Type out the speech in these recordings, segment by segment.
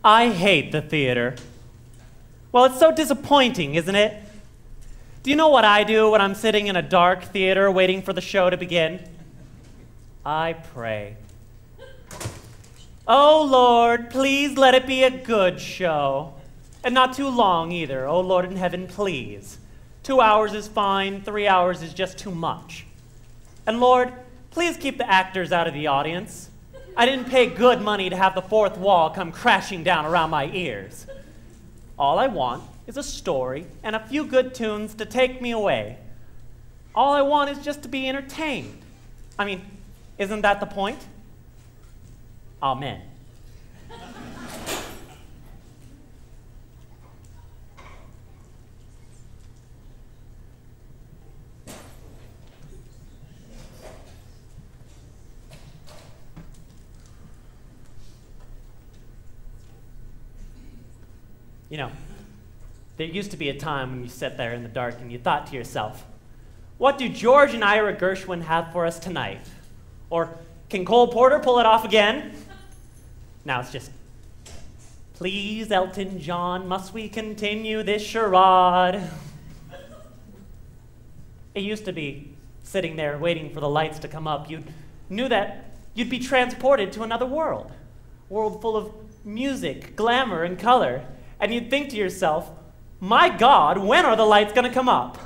I hate the theater. Well, it's so disappointing, isn't it? Do you know what I do when I'm sitting in a dark theater waiting for the show to begin? I pray. Oh, Lord, please let it be a good show. And not too long either. Oh, Lord in heaven, please. 2 hours is fine. 3 hours is just too much. And Lord, please keep the actors out of the audience. I didn't pay good money to have the fourth wall come crashing down around my ears. All I want is a story and a few good tunes to take me away. All I want is just to be entertained. I mean, isn't that the point? Amen. You know, there used to be a time when you sat there in the dark and you thought to yourself, what do George and Ira Gershwin have for us tonight? Or can Cole Porter pull it off again? Now it's just, please, Elton John, must we continue this charade? It used to be sitting there waiting for the lights to come up. You knew that you'd be transported to another world full of music, glamour, and color. And you'd think to yourself, my God, when are the lights going to come up?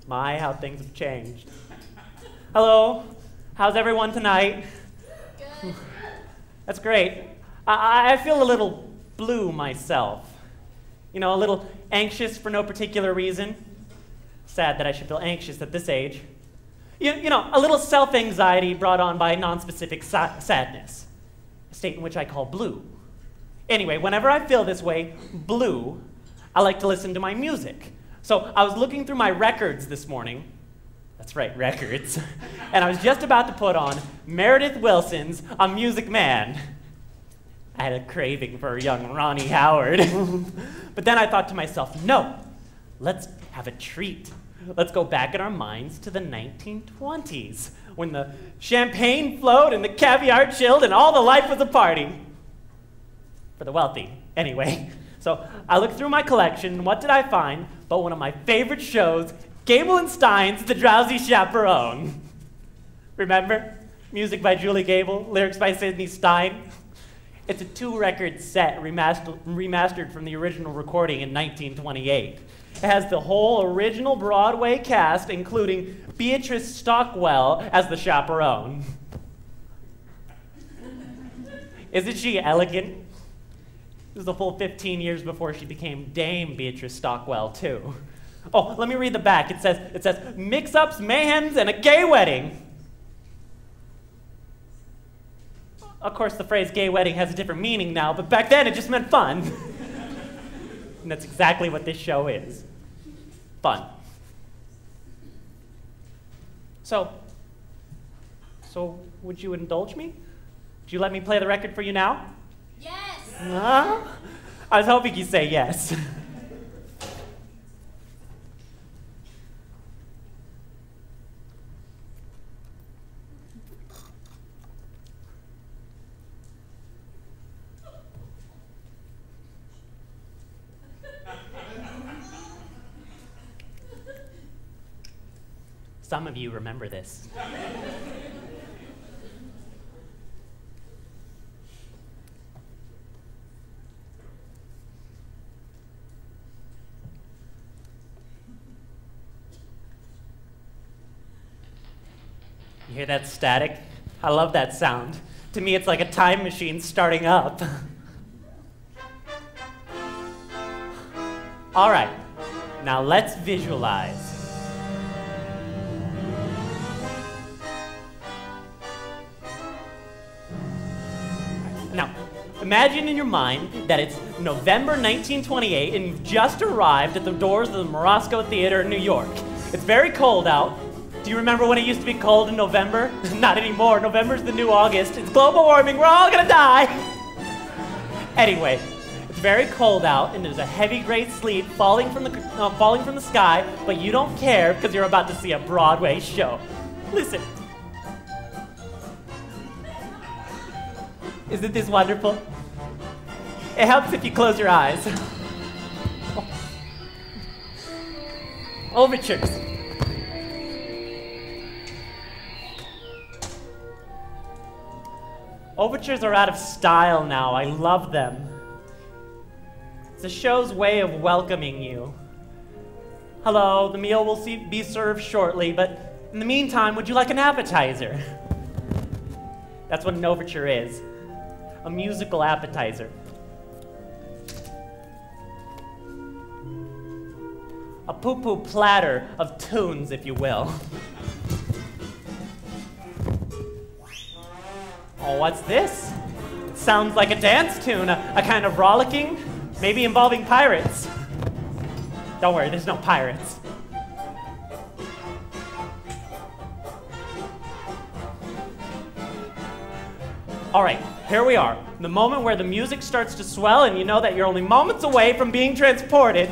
My, how things have changed. Hello, how's everyone tonight? Good. That's great. I feel a little blue myself. You know, a little anxious for no particular reason. Sad that I should feel anxious at this age. You know, a little self-anxiety brought on by non-specific sadness. A state in which I call blue. Anyway, whenever I feel this way, blue, I like to listen to my music. So I was looking through my records this morning. That's right, records. And I was just about to put on Meredith Wilson's A Music Man. I had a craving for a young Ronnie Howard. But then I thought to myself, no, let's have a treat. Let's go back in our minds to the 1920s, when the champagne flowed and the caviar chilled and all the life was a party. For the wealthy, anyway. So I looked through my collection, and what did I find but one of my favorite shows, Gable and Stein's The Drowsy Chaperone. Remember? Music by Julie Gable, lyrics by Sidney Stein. It's a 2-record set remastered from the original recording in 1928. It has the whole original Broadway cast, including Beatrice Stockwell as the chaperone. Isn't she elegant? This is a full 15 years before she became Dame Beatrice Stockwell, too. Oh, let me read the back. It says, mix-ups, mayhems, and a gay wedding. Of course, the phrase gay wedding has a different meaning now, but back then it just meant fun. And that's exactly what this show is. Fun. So would you indulge me? Would you let me play the record for you now? Yes! I was hoping you'd say yes. Some of you remember this. You hear that static? I love that sound. To me, it's like a time machine starting up. All right, now let's visualize. Now, imagine in your mind that it's November 1928 and you've just arrived at the doors of the Morosco Theater in New York. It's very cold out. Do you remember when it used to be cold in November? Not anymore. November's the new August. It's global warming. We're all gonna die. Anyway, it's very cold out and there's a heavy gray sleet falling from the sky, but you don't care because you're about to see a Broadway show. Listen. Isn't this wonderful? It helps if you close your eyes. Overtures. Overtures are out of style now. I love them. It's the show's way of welcoming you. Hello, the meal will be served shortly, but in the meantime, would you like an appetizer? That's what an overture is. A musical appetizer. A poo-poo platter of tunes, if you will. Oh, what's this? It sounds like a dance tune, a kind of rollicking, maybe involving pirates. Don't worry, there's no pirates. All right, here we are. The moment where the music starts to swell and you know that you're only moments away from being transported.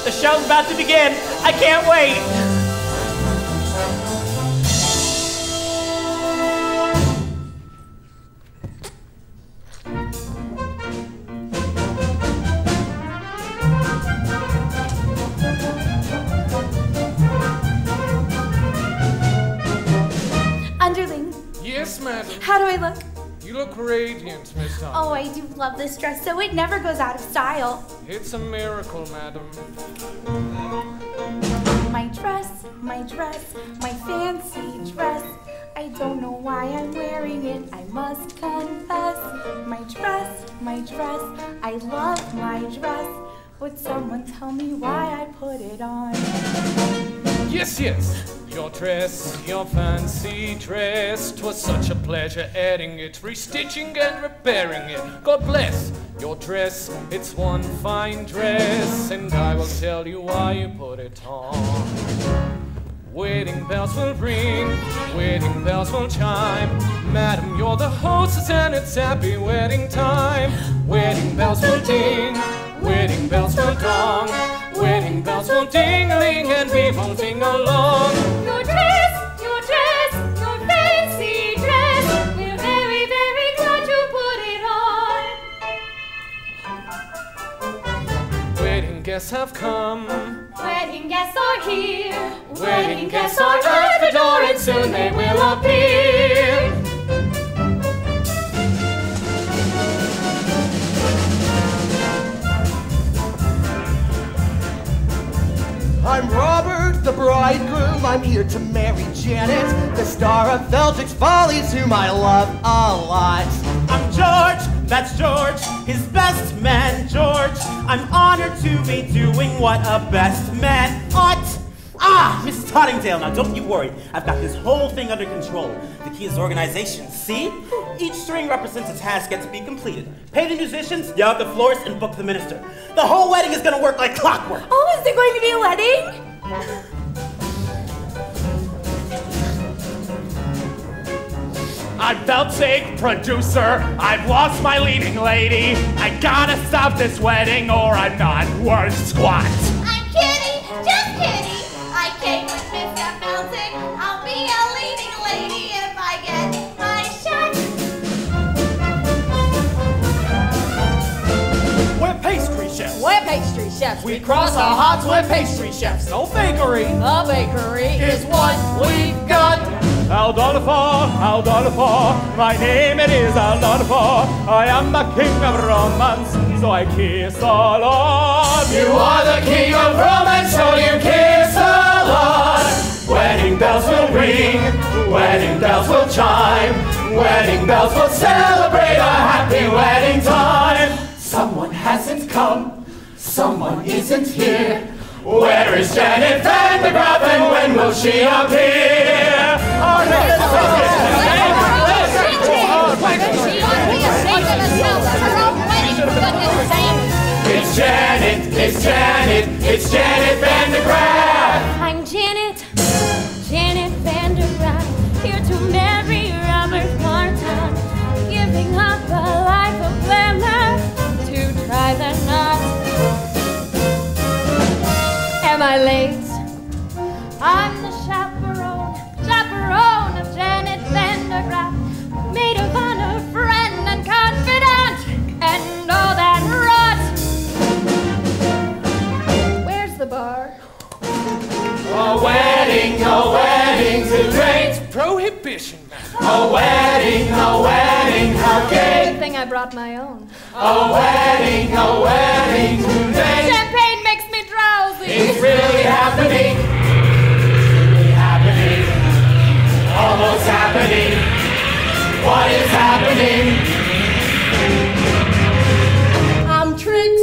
The show's about to begin. I can't wait. Underling, Yes, madam. how do I look? You look radiant, Miss Hunter. Oh, I do love this dress, so it never goes out of style. It's a miracle, madam. My dress, my fancy dress. I don't know why I'm wearing it, I must confess. My dress, I love my dress. Would someone tell me why I put it on? Yes, your dress, your fancy dress. 'Twas such a pleasure adding it, restitching and repairing it. God bless your dress, it's one fine dress, and I will tell you why you put it on. Wedding bells will ring, wedding bells will chime. Madam, you're the hostess and it's happy wedding time. Wedding bells will ding, wedding bells will dong. Wedding bells will ding-a-ling and we will ding along. Your fancy dress. We're very, very glad you put it on. Wedding guests have come, Wedding guests are here. wedding guests are at the door and soon they will appear. I'm Robert, the bridegroom. I'm here to marry Janet, the star of Feltic's Follies, whom I love a lot. I'm George, that's George, his best man, George. I'm honored to be doing what a best man ought. Ah, Miss Tottingdale, now don't you worry. I've got this whole thing under control. The key is organization, see? Each string represents a task yet to be completed. Pay the musicians, yell at the florist, and book the minister. The whole wedding is gonna work like clockwork. Oh, is there going to be a wedding? I'm Feltic, producer. I've lost my leading lady. I gotta stop this wedding or I'm not worth squat. I'm kidding, just kidding. I came with Mr. Feltic. I'll be a leading lady if I get my shot. We're pastry chefs. We're pastry chefs. We cross our hearts, we're pastry chefs. No bakery A bakery is what we've got. Aldolfo, my name it is Aldolfo. I am the king of romance, so I kiss all of you. You are the king of romance, so you kiss a lot. Wedding bells will ring, wedding bells will chime. Wedding bells will celebrate a happy wedding time. Someone hasn't come, someone isn't here. Where is Janet Van de Graaf and when will she appear? Oh, no. She ought to be ashamed of herself. Her own wedding, for goodness sake. It's Janet. It's Janet Vandergraff. I'm Janet Vandergraff, here to marry Robert Martin, giving up a life of glamour to try the knot. Am I late? I'm the chaperone of Janet Vandergraff, maid of honor, friend and confidant, and all that rot. Where's the bar? A wedding today's prohibition. A wedding, how gay. Good thing I brought my own. A wedding today. Champagne makes me drowsy. It's really happening. Almost happening. What is happening? I'm Trix,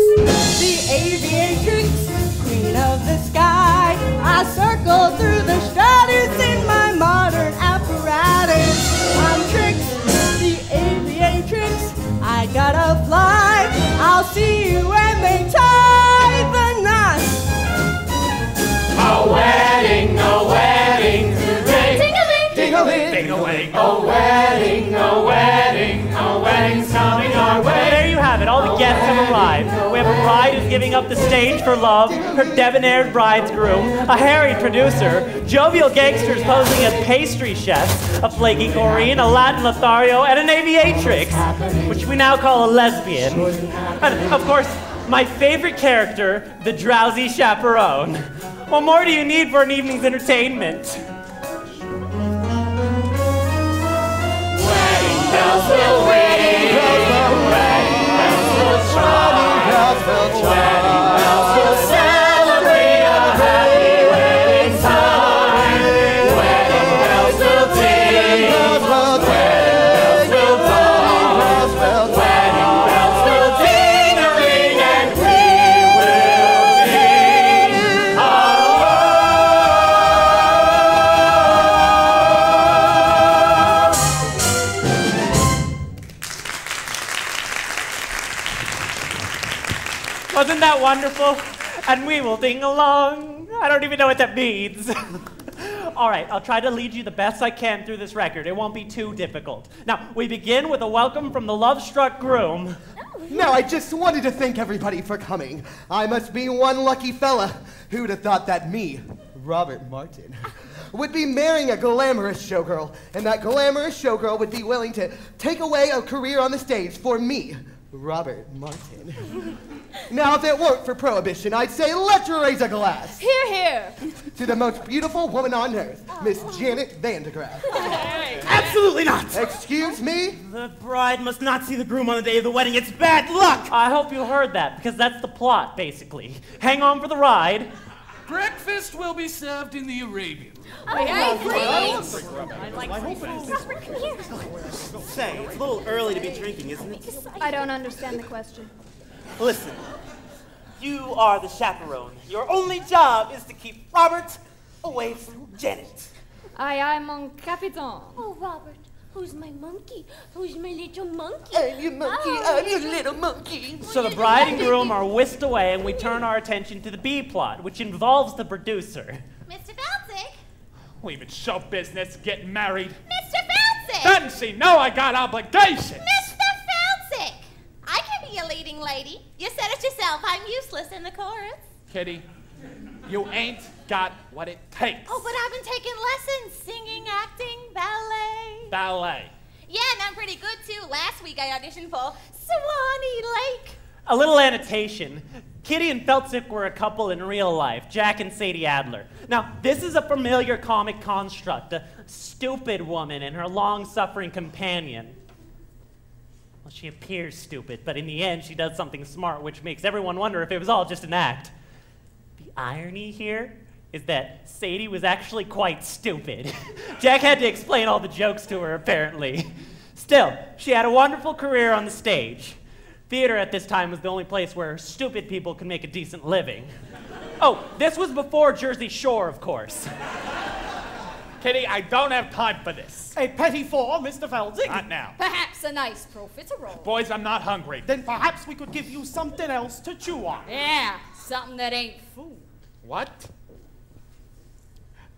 the aviatrix, queen of the sky. I circle through the stratus in my modern apparatus. I'm Trix, the aviatrix. I gotta fly. I'll see you when they tie the knot. A wedding today. Ding-a-ling. A wedding's coming our way. There you have it, all the guests have arrived. We have a bride who's giving up the stage for love, her debonair bridegroom, a harried producer, jovial gangsters posing as pastry chefs, a flaky Corinne, a Latin Lothario, and an aviatrix, which we now call a lesbian. And, of course, my favorite character, the Drowsy Chaperone. What more do you need for an evening's entertainment? Bells will ring. Wedding bells will celebrate a happy wedding time. Wedding bells will ding. Wedding bells will ding. Wedding bells will ding a ring, and we will ding Wasn't that wonderful? And we will ding along. I don't even know what that means. All right, I'll try to lead you the best I can through this record. It won't be too difficult. Now, we begin with a welcome from the love-struck groom. Now, I just wanted to thank everybody for coming. I must be one lucky fella. Who'd have thought that me, Robert Martin, would be marrying a glamorous showgirl, and that glamorous showgirl would be willing to take away a career on the stage for me, Robert Martin. Now, if it weren't for Prohibition, I'd say let's raise a glass Here, here. to the most beautiful woman on earth, Miss Janet Vandergraff. Absolutely not! Excuse me? The bride must not see the groom on the day of the wedding. It's bad luck! I hope you heard that, because that's the plot, basically. Hang on for the ride. Breakfast will be served in the Arabian. Say, it's a little early to be drinking, isn't it? I don't understand the question. Listen, you are the chaperone. Your only job is to keep Robert away from Janet. I'm mon capitaine. Oh, Robert, who's my monkey? Who's my little monkey? I'm your monkey, I'm your little monkey. So the bride and groom are whisked away, and we turn our attention to the B plot, which involves the producer. Mr. Felsick? Leaving show business, getting married. Mr. Felsick! Doesn't she know I got obligations? Mr. Felsick! I can be a leading lady. You said it yourself. I'm useless in the chorus. Kitty, you ain't got what it takes. Oh, but I've been taking lessons. Singing, acting, ballet. Ballet. Yeah, and I'm pretty good, too. Last week I auditioned for Swanee Lake. A little annotation. Kitty and Felsick were a couple in real life, Jack and Sadie Adler. Now, this is a familiar comic construct, a stupid woman and her long-suffering companion. Well, she appears stupid, but in the end, she does something smart, which makes everyone wonder if it was all just an act. The irony here is that Sadie was actually quite stupid. Jack had to explain all the jokes to her, apparently. Still, she had a wonderful career on the stage. Theater at this time was the only place where stupid people could make a decent living. Oh, this was before Jersey Shore, of course. Kitty, I don't have time for this. A petit four, Mr. Feldzig? Not now. Perhaps a nice profiterole. Boys, I'm not hungry. Then perhaps we could give you something else to chew on. Yeah, something that ain't food. What?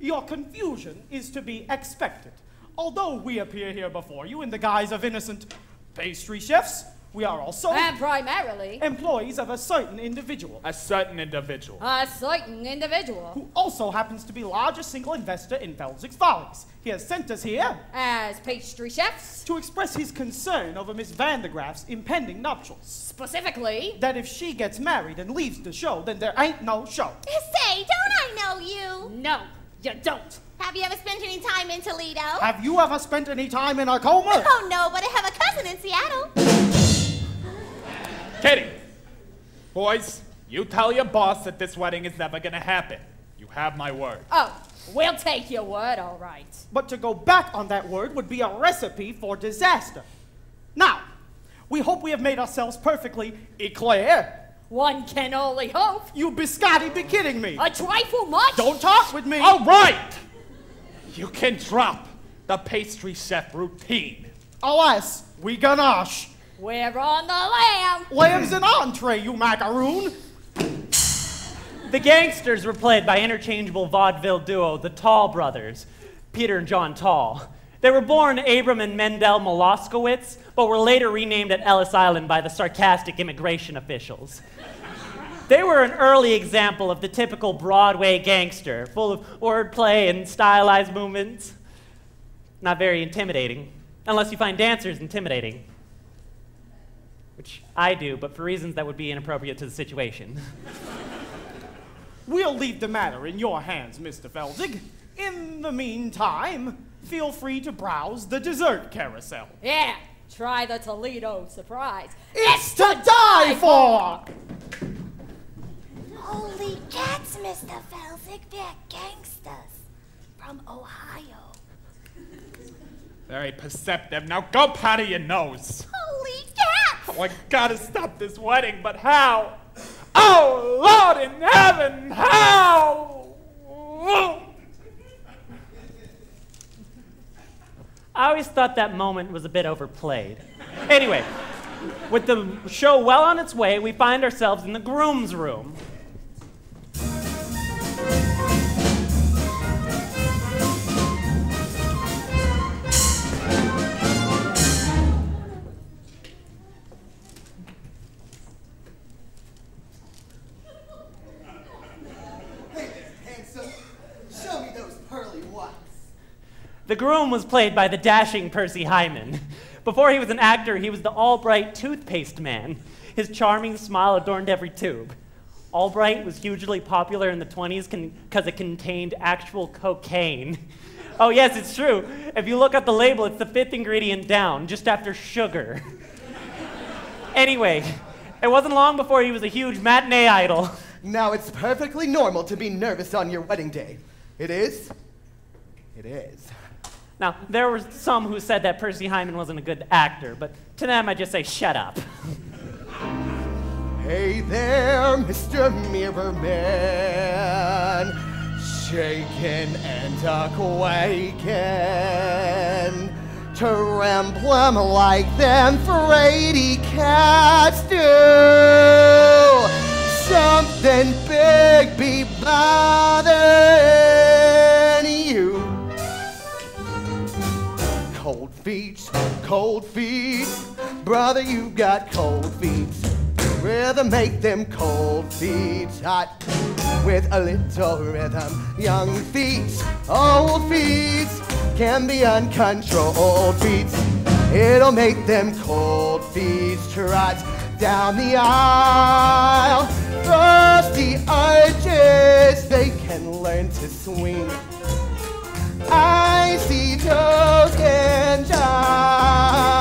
Your confusion is to be expected. Although we appear here before you in the guise of innocent pastry chefs, we are also And primarily, employees of a certain individual. A certain individual. a certain individual. Who also happens to be largest single investor in Feldzig's Follies. He has sent us here As pastry chefs, to express his concern over Miss Vandergraaf's impending nuptials. specifically, That if she gets married and leaves the show, then there ain't no show. Say, don't I know you? no, you don't. Have you ever spent any time in Toledo? Have you ever spent any time in a coma? Oh no, but I have a cousin in Seattle. Kitty! Boys, you tell your boss that this wedding is never gonna happen. You have my word. Oh, we'll take your word, all right. But to go back on that word would be a recipe for disaster. Now, we hope we have made ourselves perfectly eclair. One can only hope. You biscotti be kidding me. A trifle much. Don't talk with me. All right! You can drop the pastry chef routine. Alas, we ganache. We're on the lamb. Lamb's an entree, you macaroon. The gangsters were played by interchangeable vaudeville duo, the Tall Brothers, Peter and John Tall. They were born Abram and Mendel Moloskowitz, but were later renamed at Ellis Island by the sarcastic immigration officials. They were an early example of the typical Broadway gangster, full of wordplay and stylized movements. Not very intimidating, unless you find dancers intimidating. Which I do, but for reasons that would be inappropriate to the situation. We'll leave the matter in your hands, Mr. Feldzig. In the meantime, feel free to browse the dessert carousel. Yeah, try the Toledo surprise. It's to die for! Holy cats, Mr. Feldzig, they're gangsters from Ohio. Very perceptive. Now go powder your nose. Holy cats! Oh, I gotta stop this wedding, but how? Oh, Lord in heaven, how? I always thought that moment was a bit overplayed. Anyway, with the show well on its way, we find ourselves in the groom's room. The groom was played by the dashing Percy Hyman. Before he was an actor, he was the Albright toothpaste man. His charming smile adorned every tube. Albright was hugely popular in the 20s because it contained actual cocaine. Oh yes, it's true. If you look at the label, it's the 5th ingredient down, just after sugar. Anyway, it wasn't long before he was a huge matinee idol. Now it's perfectly normal to be nervous on your wedding day. It is? It is. Now, there were some who said that Percy Hyman wasn't a good actor, but to them I just say, shut up. Hey there, Mr. Mirror Man, shaken and awaken, trembling like them fraidy cats do. Something big be bothering you. Cold feet, brother, you got cold feet. Rather make them cold feet hot with a little rhythm. Young feet, old feet can be uncontrolled feet. It'll make them cold feet trot down the aisle. Frosty arches, they can learn to swing. Icy toes can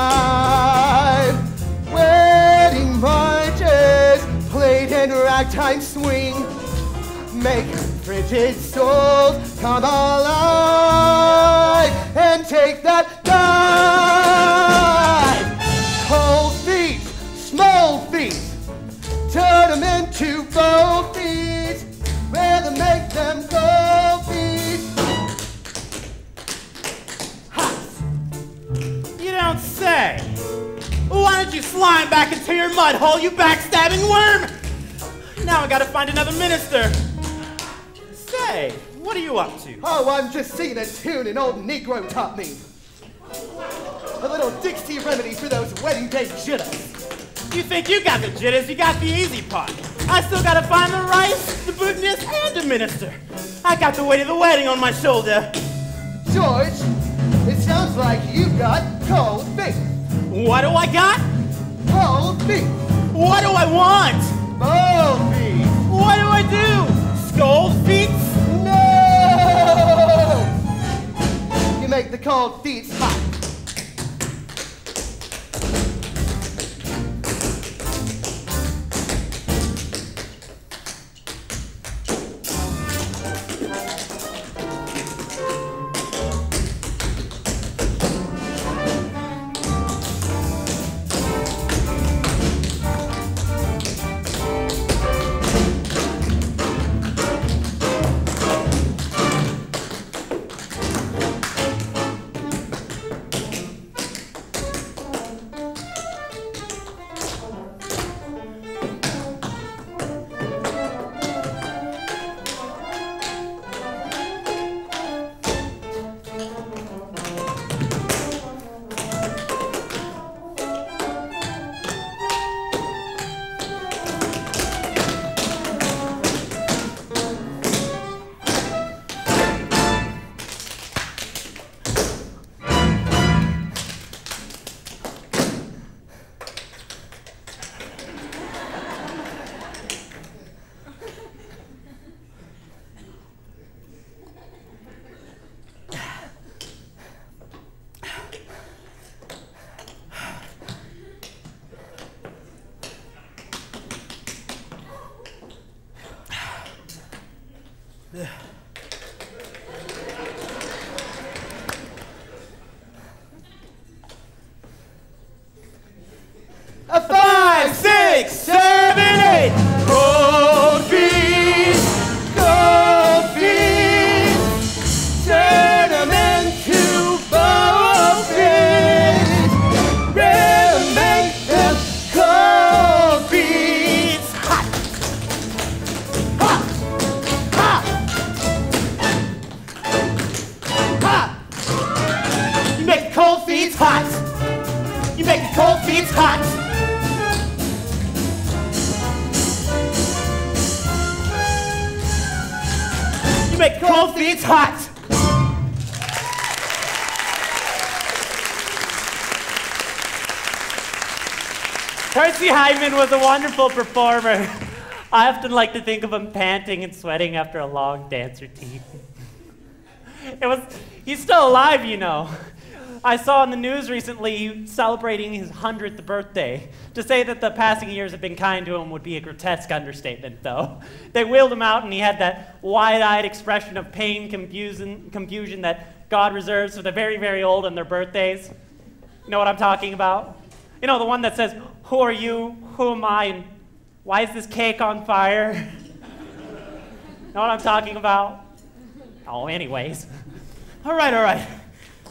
jive. Wedding marches played in ragtime swing. Make frigid souls come alive and take that dive. Cold feet, small feet, turn them into bold feet. Rather make them cold feet. you slime back into your mud hole, you backstabbing worm! Now I gotta find another minister. Say, what are you up to? Oh, I'm just singing a tune an old Negro taught me. A little Dixie remedy for those wedding day jitters. You think you got the jitters, you got the easy part. I still gotta find the rice, the bootness, and the minister. I got the weight of the wedding on my shoulder. George, it sounds like you've got cold feet. What do I got? Cold feet. What do I want? Cold feet. What do I do? Scold feet? No! You make the cold feet hot. A 5, 6, 7, 8. Cold feet, turn them into bold feet. Really make them cold feet hot, hot, hot, hot. You make the cold feet hot. You make the cold feet hot. You make cold feet hot. Percy Hyman was a wonderful performer. I often like to think of him panting and sweating after a long dance routine. He's still alive, you know. I saw in the news recently celebrating his 100th birthday. To say that the passing years have been kind to him would be a grotesque understatement, though. They wheeled him out and he had that wide-eyed expression of pain, confusion that God reserves for the very, very old on their birthdays. You know what I'm talking about? You know, the one that says, "Who are you? Who am I? And why is this cake on fire?" Know what I'm talking about? Oh, anyways. All right.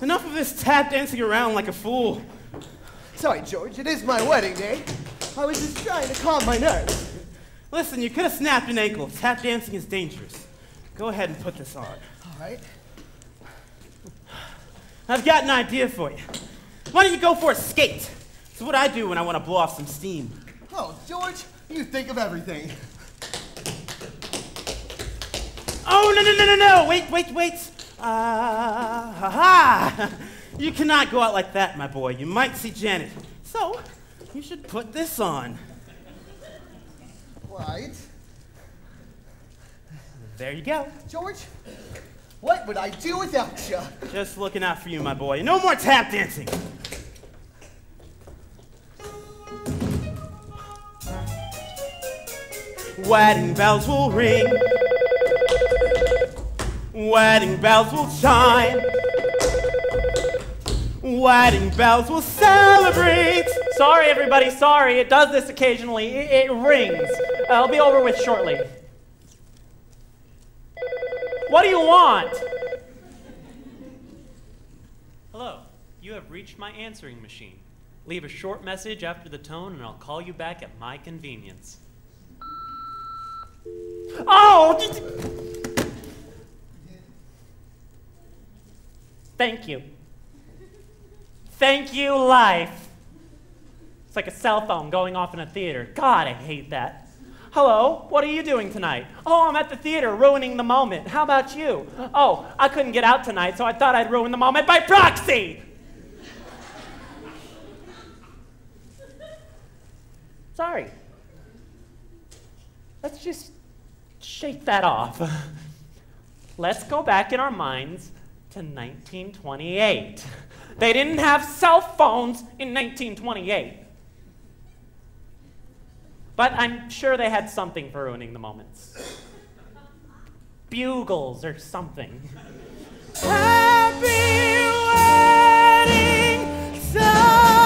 Enough of this tap dancing around like a fool. Sorry, George, it is my wedding day. I was just trying to calm my nerves. Listen, you could have snapped an ankle. Tap dancing is dangerous. Go ahead and put this on. All right. I've got an idea for you. Why don't you go for a skate? It's what I do when I want to blow off some steam. Oh, George, you think of everything. Oh, no. Wait. You cannot go out like that, my boy. You might see Janet. So, you should put this on. Right. There you go. George, what would I do without you? Just looking out for you, my boy. No more tap dancing. Wedding bells will ring. Wedding bells will chime. Wedding bells will celebrate. Sorry, everybody, sorry. It does this occasionally. It rings. I'll be over with shortly. What do you want? Hello, you have reached my answering machine. Leave a short message after the tone, and I'll call you back at my convenience. Oh! Thank you. Thank you, life. It's like a cell phone going off in a theater. God, I hate that. Hello, what are you doing tonight? Oh, I'm at the theater, ruining the moment. How about you? Oh, I couldn't get out tonight, so I thought I'd ruin the moment by proxy. Sorry. Let's just shake that off. Let's go back in our minds to 1928. They didn't have cell phones in 1928. But I'm sure they had something for ruining the moments. Bugles or something. Happy wedding song.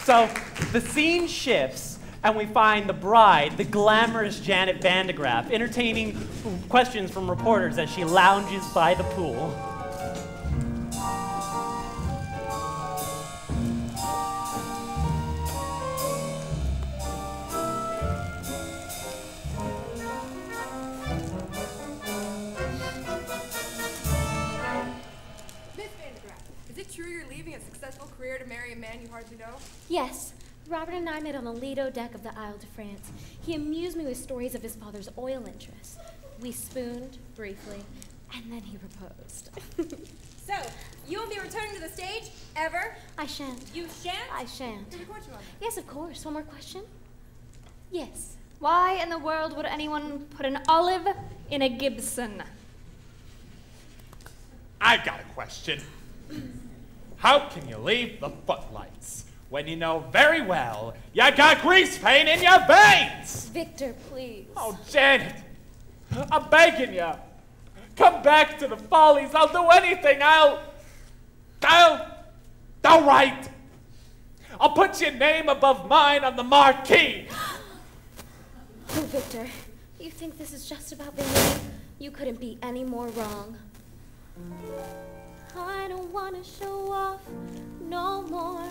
So the scene shifts, and we find the bride, the glamorous Janet Vandegraff, entertaining questions from reporters as she lounges by the pool. Miss Vandegraff, is it true you're leaving a successful career to marry a man you hardly know? Yes. Robert and I met on the Lido deck of the Isle de France. He amused me with stories of his father's oil interests. We spooned, briefly, and then he proposed. So, you won't be returning to the stage, ever? I shan't. You shan't? I shan't. Can we court you on that? Yes, of course. One more question? Yes. Why in the world would anyone put an olive in a Gibson? I've got a question. How can you leave the footlights when you know very well you got grease paint in your veins? Victor, please. Oh, Janet, I'm begging you. Come back to the Follies. I'll do anything. All right. I'll put your name above mine on the marquee. Oh, Victor, you think this is just about the name? You couldn't be any more wrong. I don't want to show off no more.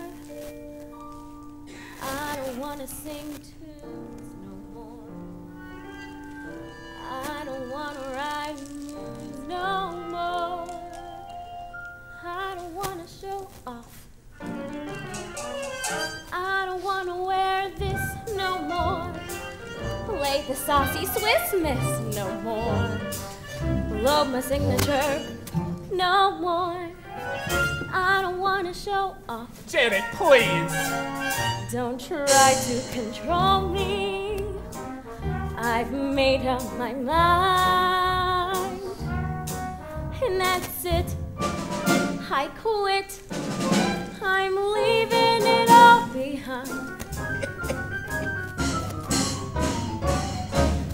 I don't want to sing tunes no more. I don't want to ride moons no more. I don't want to show off. I don't want to wear this no more. Play the saucy Swiss miss no more. Blow my signature no more. I don't want to show off. Janet, please. Don't try to control me. I've made up my mind. And that's it. I quit. I'm leaving it all behind.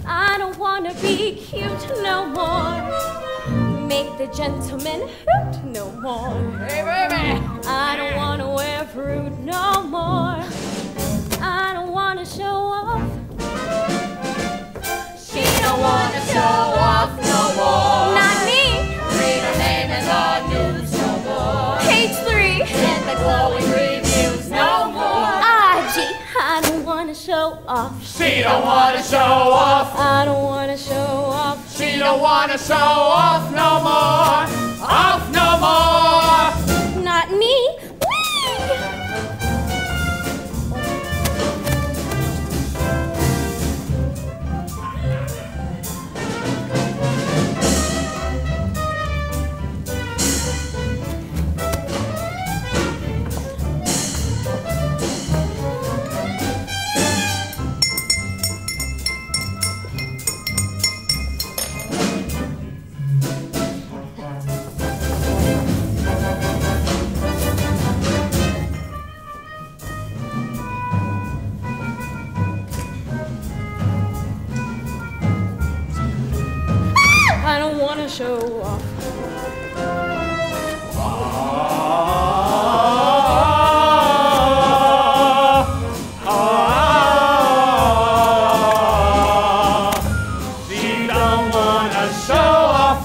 I don't want to be cute no more. Make the gentleman hoot no more. Hey, baby! I don't want to wear fruit no more. I don't want to show off. She don't want to show off no more. Not me. Read her name in the news no more. Page 3. Get the glowing reviews no more. Ah, gee, I don't want to show off. She don't want to show off. I don't want to show off. She don't want to show off no more. Off no more. Not me. I don't want to show off. wanna show off,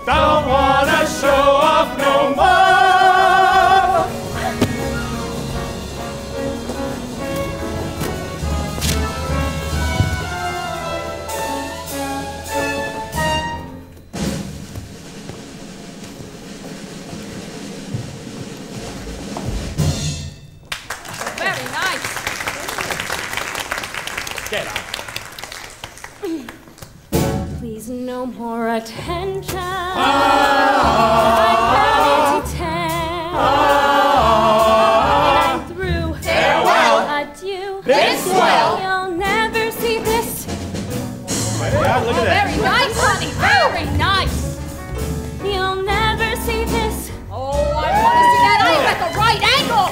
don't wanna show off no more. Very nice. Get up. Please, no more attention. I'm ready to tell. And I'm through. Farewell. Adieu. Bid swell. You'll never see this. Yeah, look at that. Very nice, honey. Very nice. You'll never see this. Oh, I want to see that eye at the right angle.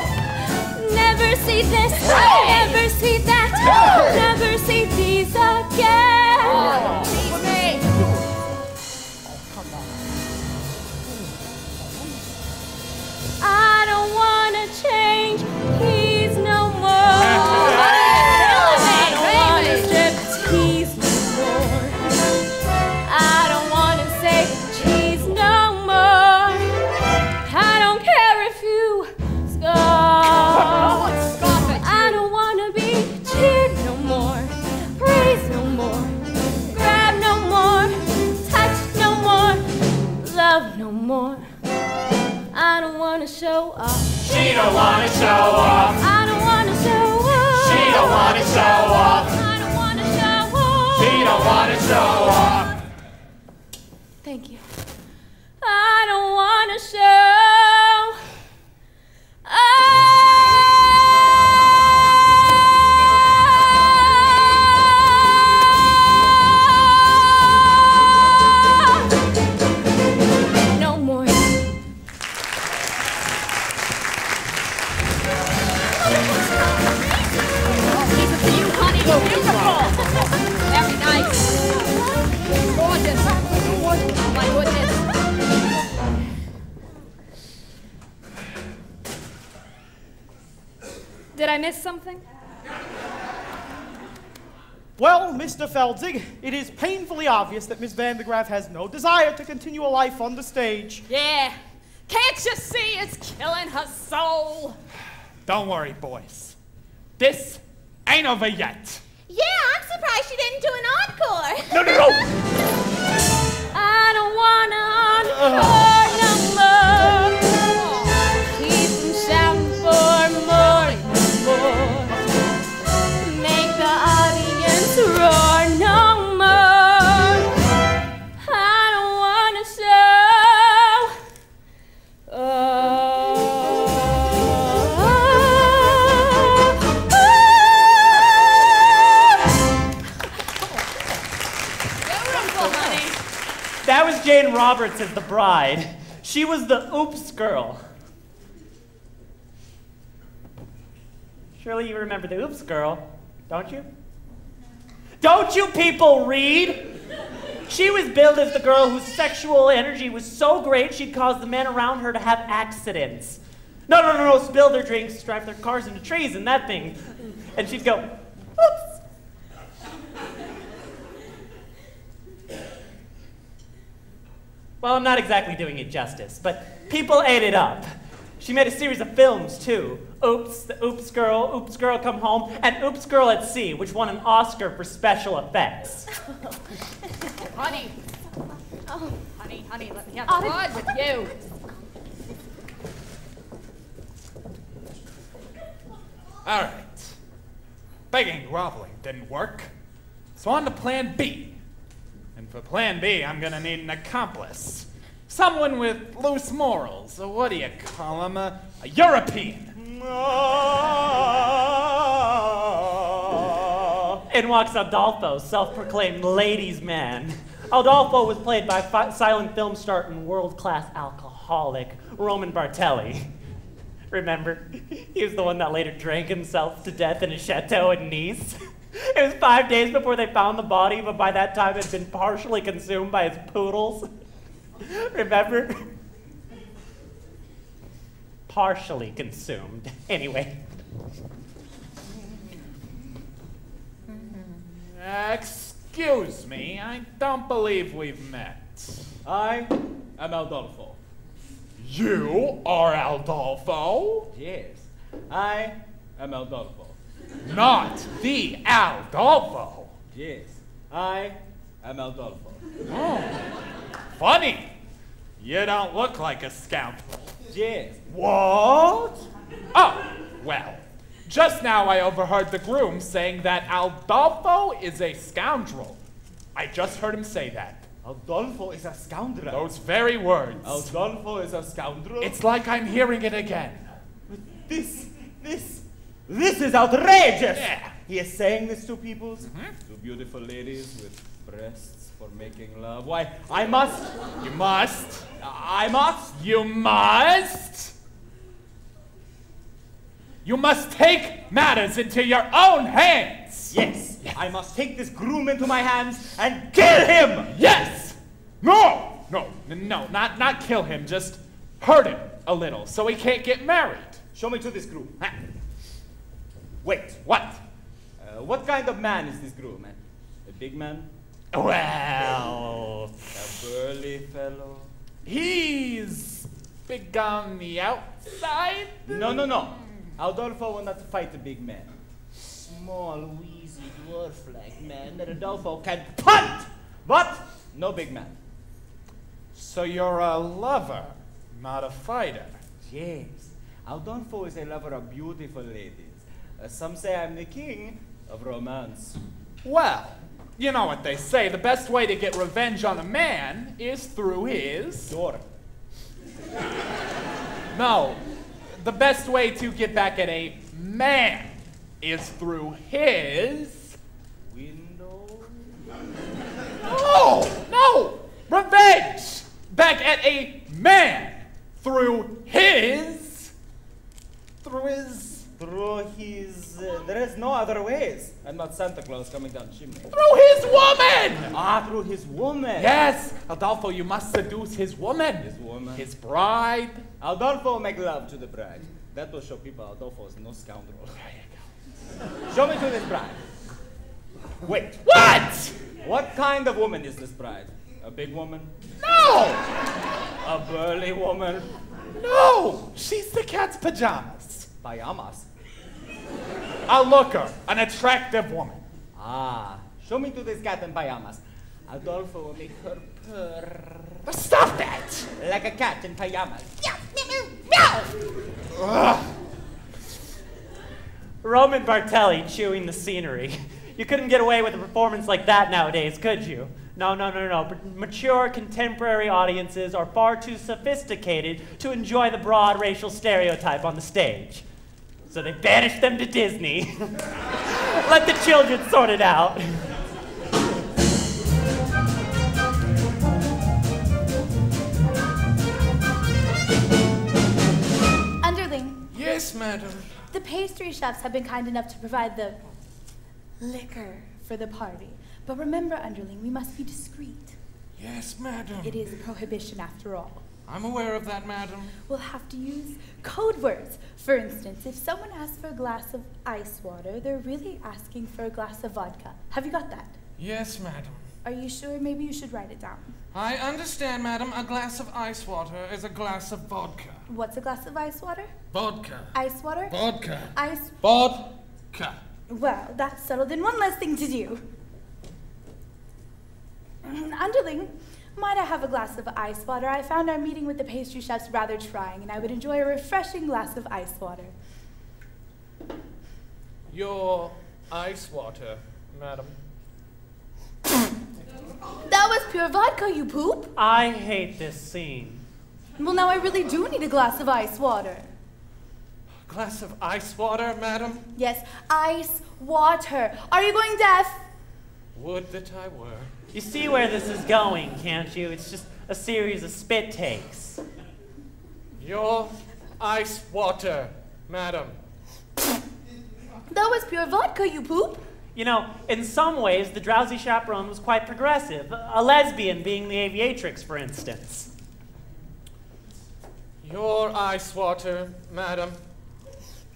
Never see this. Never see that. Never see these again. Oh, tease me. I don't wanna change. He's no more. I don't wanna strip tease no more. I don't wanna say cheese no more. I don't care if you scoff. I don't wanna be cheered no more. Praise no more. Grab no more. Touch no more. Love no more. I don't wanna show off. She don't wanna show off. I don't wanna show off. She don't wanna show off. I don't wanna show off. She don't wanna show off. Thank you. I don't wanna show off. No more. These are for you, honey. Beautiful. Very nice. Gorgeous. Oh my goodness. Did I miss something? Well, Mr. Feldzig, it is painfully obvious that Miss Van de Graaff has no desire to continue a life on the stage. Yeah. Can't you see it's killing her soul? Don't worry, boys. This ain't over yet. Yeah, I'm surprised she didn't do an encore. No, no, no! I don't wanna encore no more. Keep them shouting for more and more. Make the audience roar no more. I don't wanna show. Beautiful, honey. That was Jane Roberts as the bride. She was the oops girl. Surely you remember the oops girl, don't you? Don't you people read? She was billed as the girl whose sexual energy was so great she'd cause the men around her to have accidents. No, spill their drinks, drive their cars into trees and that thing. And she'd go, oops. Well, I'm not exactly doing it justice, but people ate it up. She made a series of films, too. Oops, the Oops Girl Come Home, and Oops Girl at Sea, which won an Oscar for special effects. Honey. Oh, honey, let me have a word with you. All right. Begging and groveling didn't work. So on to plan B. And for plan B, I'm gonna need an accomplice. Someone with loose morals. So what do you call him? A European. In walks Adolfo, self-proclaimed ladies' man. Adolfo was played by silent film star and world-class alcoholic Roman Bartelli. Remember? He was the one that later drank himself to death in a chateau in Nice. It was 5 days before they found the body, but by that time it had been partially consumed by his poodles. Remember? Partially consumed. Anyway. Excuse me, I don't believe we've met. I am Aldolfo. You are Aldolfo? Yes, I am Aldolfo. Not the Aldolfo. Yes, I am Aldolfo. Oh, funny. You don't look like a scoundrel. Yes. What? Oh, well, just now I overheard the groom saying that Aldolfo is a scoundrel. I just heard him say that. Aldolfo is a scoundrel. Those very words. Aldolfo is a scoundrel. It's like I'm hearing it again. This is outrageous! Yeah. He is saying this to people, to beautiful ladies with breasts for making love. Why, I must. You must. I must. You must. You must take matters into your own hands. Yes. I must take this groom into my hands and kill him! Yes! No, not kill him, just hurt him a little so he can't get married. Show me to this groom. Wait. What? What kind of man is this groom, man? A big man? Well... A burly fellow? He's big on the outside? No. Aldolfo will not fight a big man. Small, wheezy, dwarf-like man that Aldolfo can punt, but no big man. So you're a lover, not a fighter. Yes. Aldolfo is a lover of beautiful ladies. Some say I'm the king of romance. Well, you know what they say. The best way to get revenge on a man is through his... door. No. The best way to get back at a man is through his... window? No! Revenge! Back at a man through his... there is no other ways. I'm not Santa Claus coming down chimney. Through his woman! Through his woman. Yes, Aldolfo, you must seduce his woman. His woman. His bride. Aldolfo make love to the bride. That will show people Aldolfo is no scoundrel. There you Show me to this bride. Wait. What? What kind of woman is this bride? A big woman? No! A burly woman? No! She's the cat's pajamas. Pajamas? A looker, an attractive woman. Show me to this cat in pajamas. Aldolfo will make her purr. Stop that! Like a cat in pajamas. Roman Bartelli chewing the scenery. You couldn't get away with a performance like that nowadays, could you? No. Mature contemporary audiences are far too sophisticated to enjoy the broad racial stereotype on the stage. So they banished them to Disney. Let the children sort it out. Underling. Yes, madam. The pastry chefs have been kind enough to provide the liquor for the party. But remember, Underling, we must be discreet. Yes, madam. It is a prohibition after all. I'm aware of that, madam. We'll have to use code words. For instance, if someone asks for a glass of ice water, they're really asking for a glass of vodka. Have you got that? Yes, madam. Are you sure? Maybe you should write it down. I understand, madam. A glass of ice water is a glass of vodka. What's a glass of ice water? Vodka. Ice water? Vodka. Ice... Vodka. Well, that's settled. Then one less thing to do. Underling, might I have a glass of ice water? I found our meeting with the pastry chefs rather trying, and I would enjoy a refreshing glass of ice water. Your ice water, madam. That was pure vodka, you poop. I hate this scene. Well, now I really do need a glass of ice water. Glass of ice water, madam? Yes, ice water. Are you going deaf? Would that I were. You see where this is going, can't you? It's just a series of spit takes. Your ice water, madam. That was pure vodka, you poop. You know, in some ways, the Drowsy Chaperone was quite progressive. A lesbian being the aviatrix, for instance. Your ice water, madam.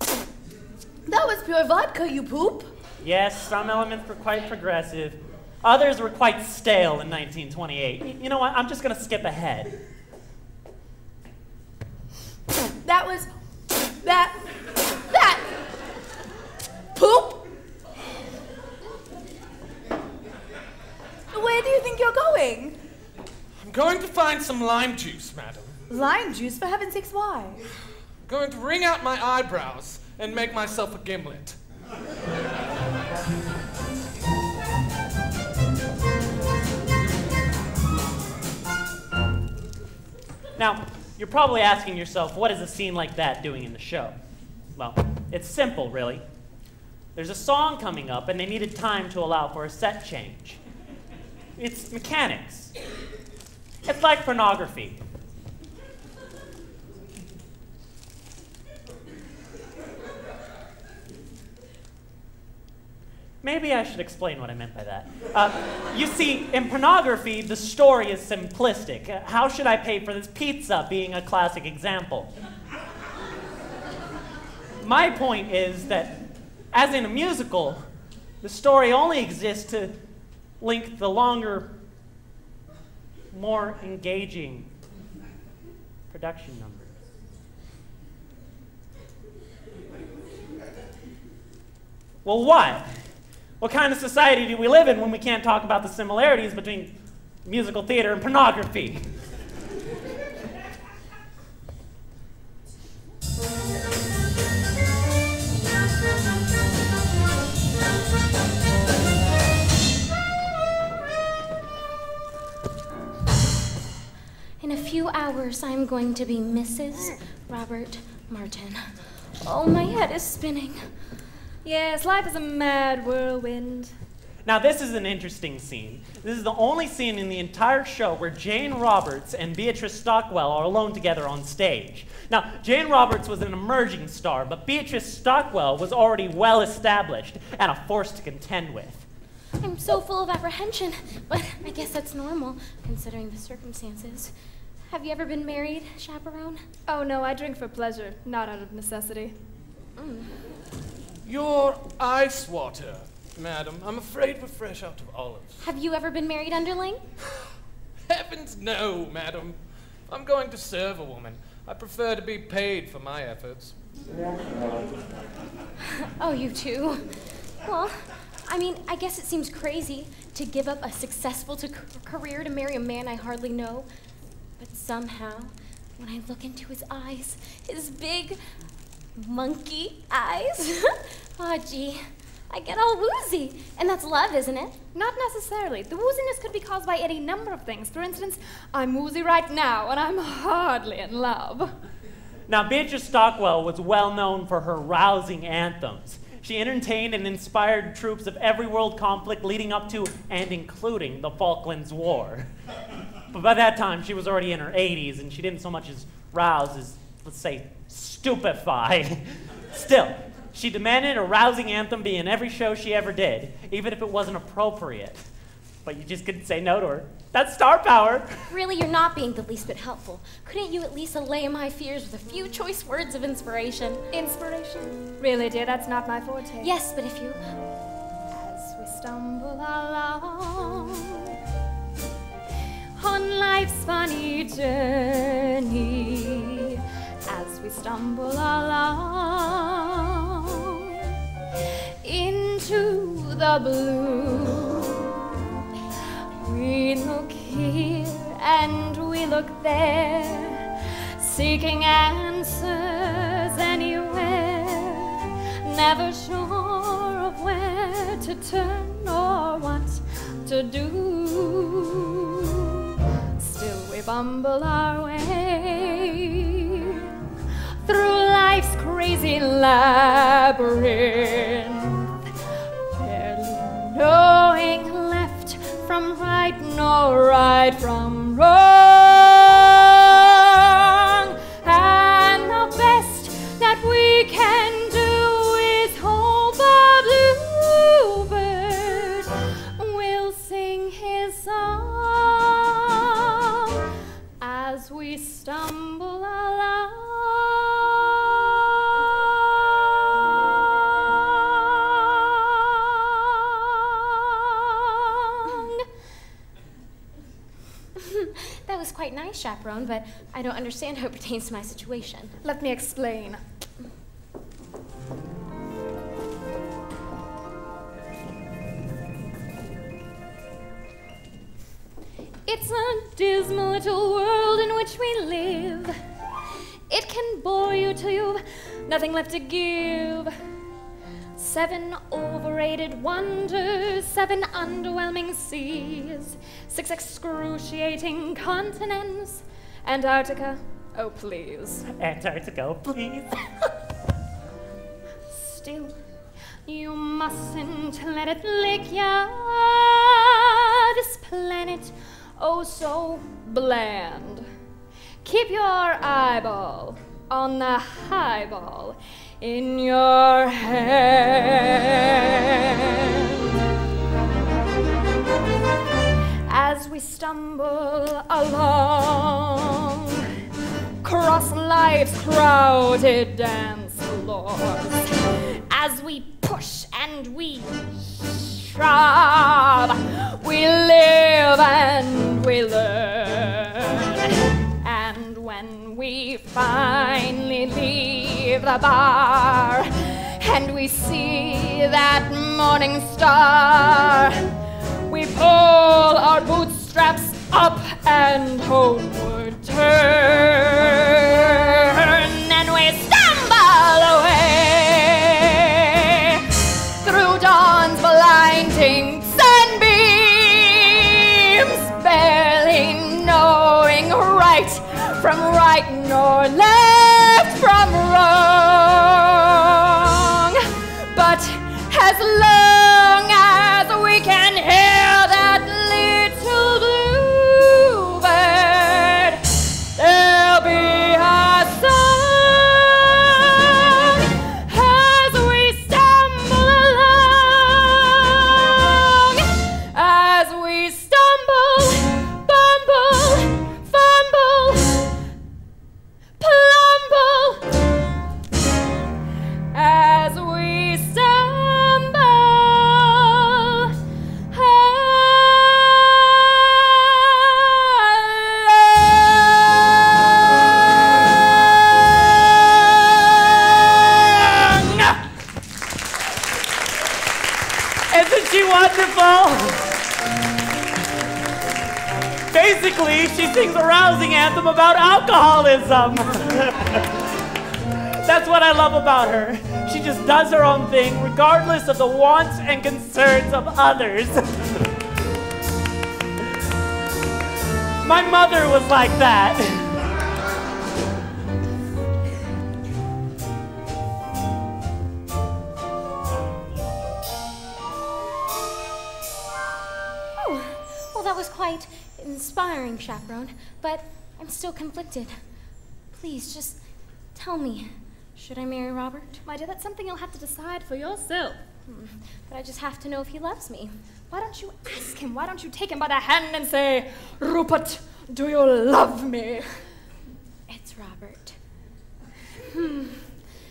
That was pure vodka, you poop. Yes, some elements were quite progressive. Others were quite stale in 1928. You know what? I'm just going to skip ahead. That poop? Where do you think you're going? I'm going to find some lime juice, madam. Lime juice? For heaven's sakes, why? I'm going to wring out my eyebrows and make myself a gimlet. Now, you're probably asking yourself, what is a scene like that doing in the show? Well, it's simple, really. There's a song coming up, and they needed time to allow for a set change. It's mechanics. It's like pornography. Maybe I should explain what I meant by that. You see, in pornography, the story is simplistic. How should I pay for this pizza being a classic example? My point is that, as in a musical, the story only exists to link the longer, more engaging production numbers. Well, what? What kind of society do we live in when we can't talk about the similarities between musical theater and pornography? In a few hours, I'm going to be Mrs. Robert Martin. Oh, my head is spinning. Yes, life is a mad whirlwind. Now, this is an interesting scene. This is the only scene in the entire show where Jane Roberts and Beatrice Stockwell are alone together on stage. Now, Jane Roberts was an emerging star, but Beatrice Stockwell was already well established and a force to contend with. I'm so full of apprehension, but I guess that's normal, considering the circumstances. Have you ever been married, Chaperone? Oh no, I drink for pleasure, not out of necessity. Your ice water, madam. I'm afraid we're fresh out of olives. Have you ever been married, underling? Heavens no, madam. I'm going to serve a woman. I prefer to be paid for my efforts. Oh, you too? Well, I mean, I guess it seems crazy to give up a successful career to marry a man I hardly know. But somehow, when I look into his eyes, his big monkey eyes, oh gee, I get all woozy. And that's love, isn't it? Not necessarily. The wooziness could be caused by any number of things. For instance, I'm woozy right now, and I'm hardly in love. Now, Beatrice Stockwell was well known for her rousing anthems. She entertained and inspired troops of every world conflict leading up to and including the Falklands War. But by that time, she was already in her 80s, and she didn't so much as rouse as, let's say, stupefy. Still, she demanded a rousing anthem be in every show she ever did, even if it wasn't appropriate. But you just couldn't say no to her. That's star power. Really, you're not being the least bit helpful. Couldn't you at least allay my fears with a few choice words of inspiration? Inspiration? Really, dear, that's not my forte. Yes, but if you... As we stumble along on life's funny journey, as we stumble along into the blue, we look here and we look there, seeking answers anywhere, never sure of where to turn or what to do. Still we bumble our way through life's crazy labyrinth, barely knowing left from right nor right from wrong. And the best that we can do is hope a bluebird will sing his song as we stumble along. that was quite nice, Chaperone, but I don't understand how it pertains to my situation. Let me explain. It's a dismal little world in which we live. It can bore you till you've nothing left to give. 7 overrated wonders, 7 underwhelming seas, 6 excruciating continents, Antarctica, oh please. Antarctica, oh please. Still, you mustn't let it lick ya. This planet, oh so bland. Keep your eyeball on the highball in your hand. As we stumble along, cross life's crowded dance floors, as we push and we shove, we live and we learn. And when we finally leave the bar and we see that morning star, we pull our bootstraps up and homeward turn, and we stumble away through dawn's blinding sunbeams, barely knowing right from right nor left from wrong. But as long as we can hear that little bluebird, there'll be a song as we stumble along, as we stumble, bumble, fumble, plumble, as we stumble along. Isn't she wonderful? Basically, she sings a rousing anthem about alcoholism. That's what I love about her. She just does her own thing, regardless of the wants and concerns of others. My mother was like that. Oh, well, that was quite inspiring, Chaperone, but I'm still conflicted. Please, just tell me, should I marry Robert? My dear, that's something you'll have to decide for yourself. But I just have to know if he loves me. Why don't you ask him? Why don't you take him by the hand and say, Rupert, do you love me? It's Robert.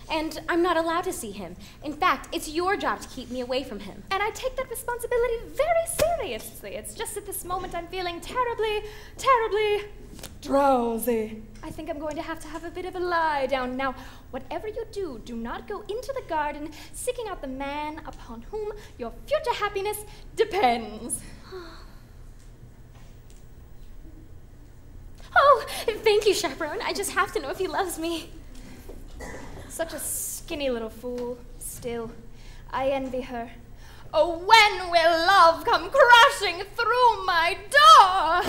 And I'm not allowed to see him. In fact, it's your job to keep me away from him. And I take that responsibility very seriously. It's just at this moment I'm feeling terribly, terribly drowsy. I think I'm going to have a bit of a lie down. Now, whatever you do, do not go into the garden seeking out the man upon whom your future happiness depends. Oh, thank you, Chaperone. I just have to know if he loves me. Such a skinny little fool. Still, I envy her. Oh, when will love come crashing through my door?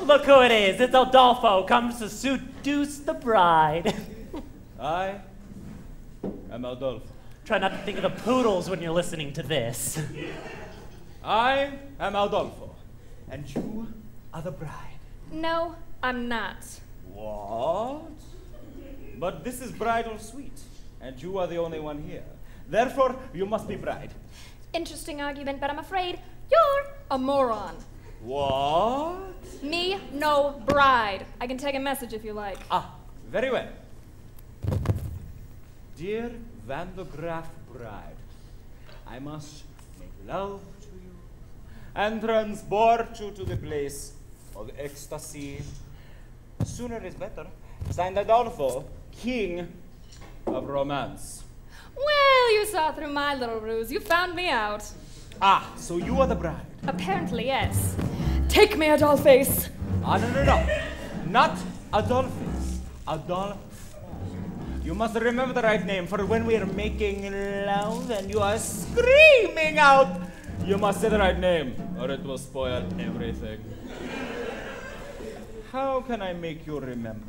Look who it is. It's Adolfo, comes to seduce the bride. I am Adolfo. Try not to think of the poodles when you're listening to this. I am Adolfo, and you are the bride. No, I'm not. What? But this is bridal suite, and you are the only one here. Therefore, you must be bride. Interesting argument, but I'm afraid you're a moron. What? Me, no bride. I can take a message if you like. Ah, very well. Dear Van de Graaf bride, I must make love to you. and transport you to the place of ecstasy. Sooner is better. Signed Adolfo, King of Romance. Well, you saw through my little ruse. You found me out. Ah, so you are the bride. Apparently, yes. Take me, Adolphus. Ah, no. Not Adolphus. Adolfo. You must remember the right name for when we are making love and you are screaming out. You must say the right name or it will spoil everything. How can I make you remember?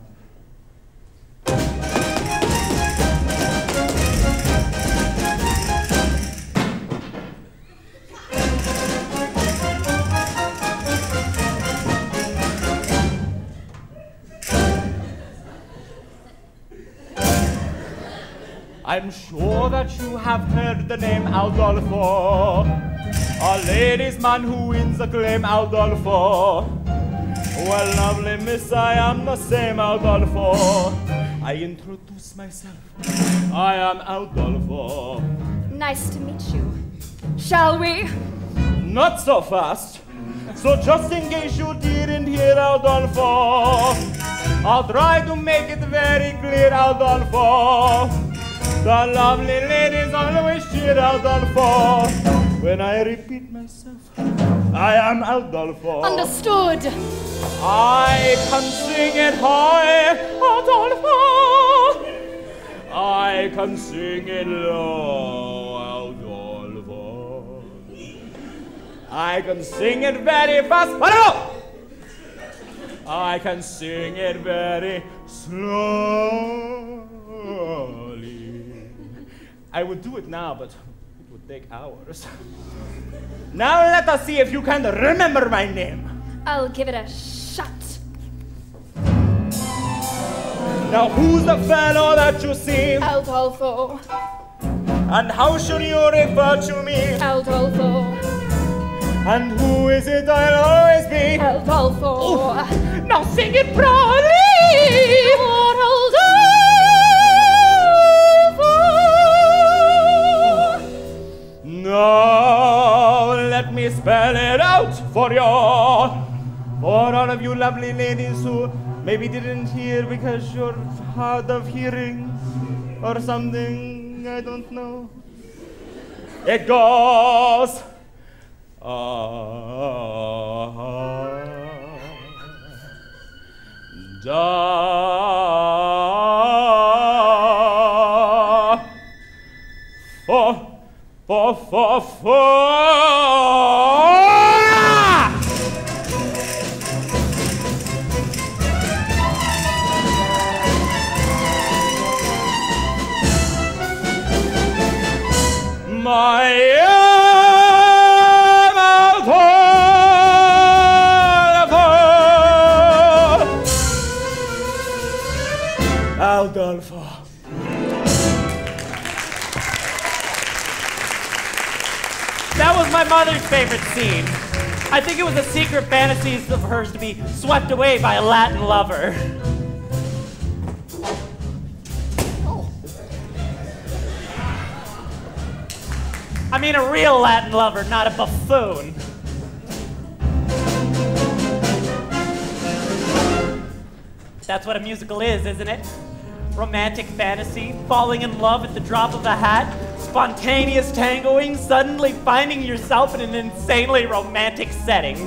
I'm sure that you have heard the name Adolfo, a ladies' man who wins acclaim, Adolfo. Well, lovely miss, I am the same Adolfo. I introduce myself. I am Adolfo. Nice to meet you. Shall we? Not so fast. So just in case you didn't hear, Adolfo, I'll try to make it very clear, Adolfo. The lovely ladies always cheer, Adolfo. When I repeat myself, I am Adolfo. Understood. I can sing it high, Adolfo. I can sing it low, Adolfo. I can sing it very fast, I can sing it very slowly. I would do it now, but it would take hours. Now let us see if you can remember my name. I'll give it a shot. Now who's the fellow that you see? Adolfo. And how should you refer to me? Adolfo. And who is it I'll always be? Adolfo. Ooh. Now sing it proudly. Now let me spell it out for you. For all of you lovely ladies who maybe didn't hear because you're hard of hearing or something, I don't know. It goes. Adolfo. That was my mother's favorite scene. I think it was a secret fantasy of hers to be swept away by a Latin lover. I mean a real Latin lover, not a buffoon. That's what a musical is, isn't it? Romantic fantasy, falling in love at the drop of a hat, spontaneous tangoing, suddenly finding yourself in an insanely romantic setting.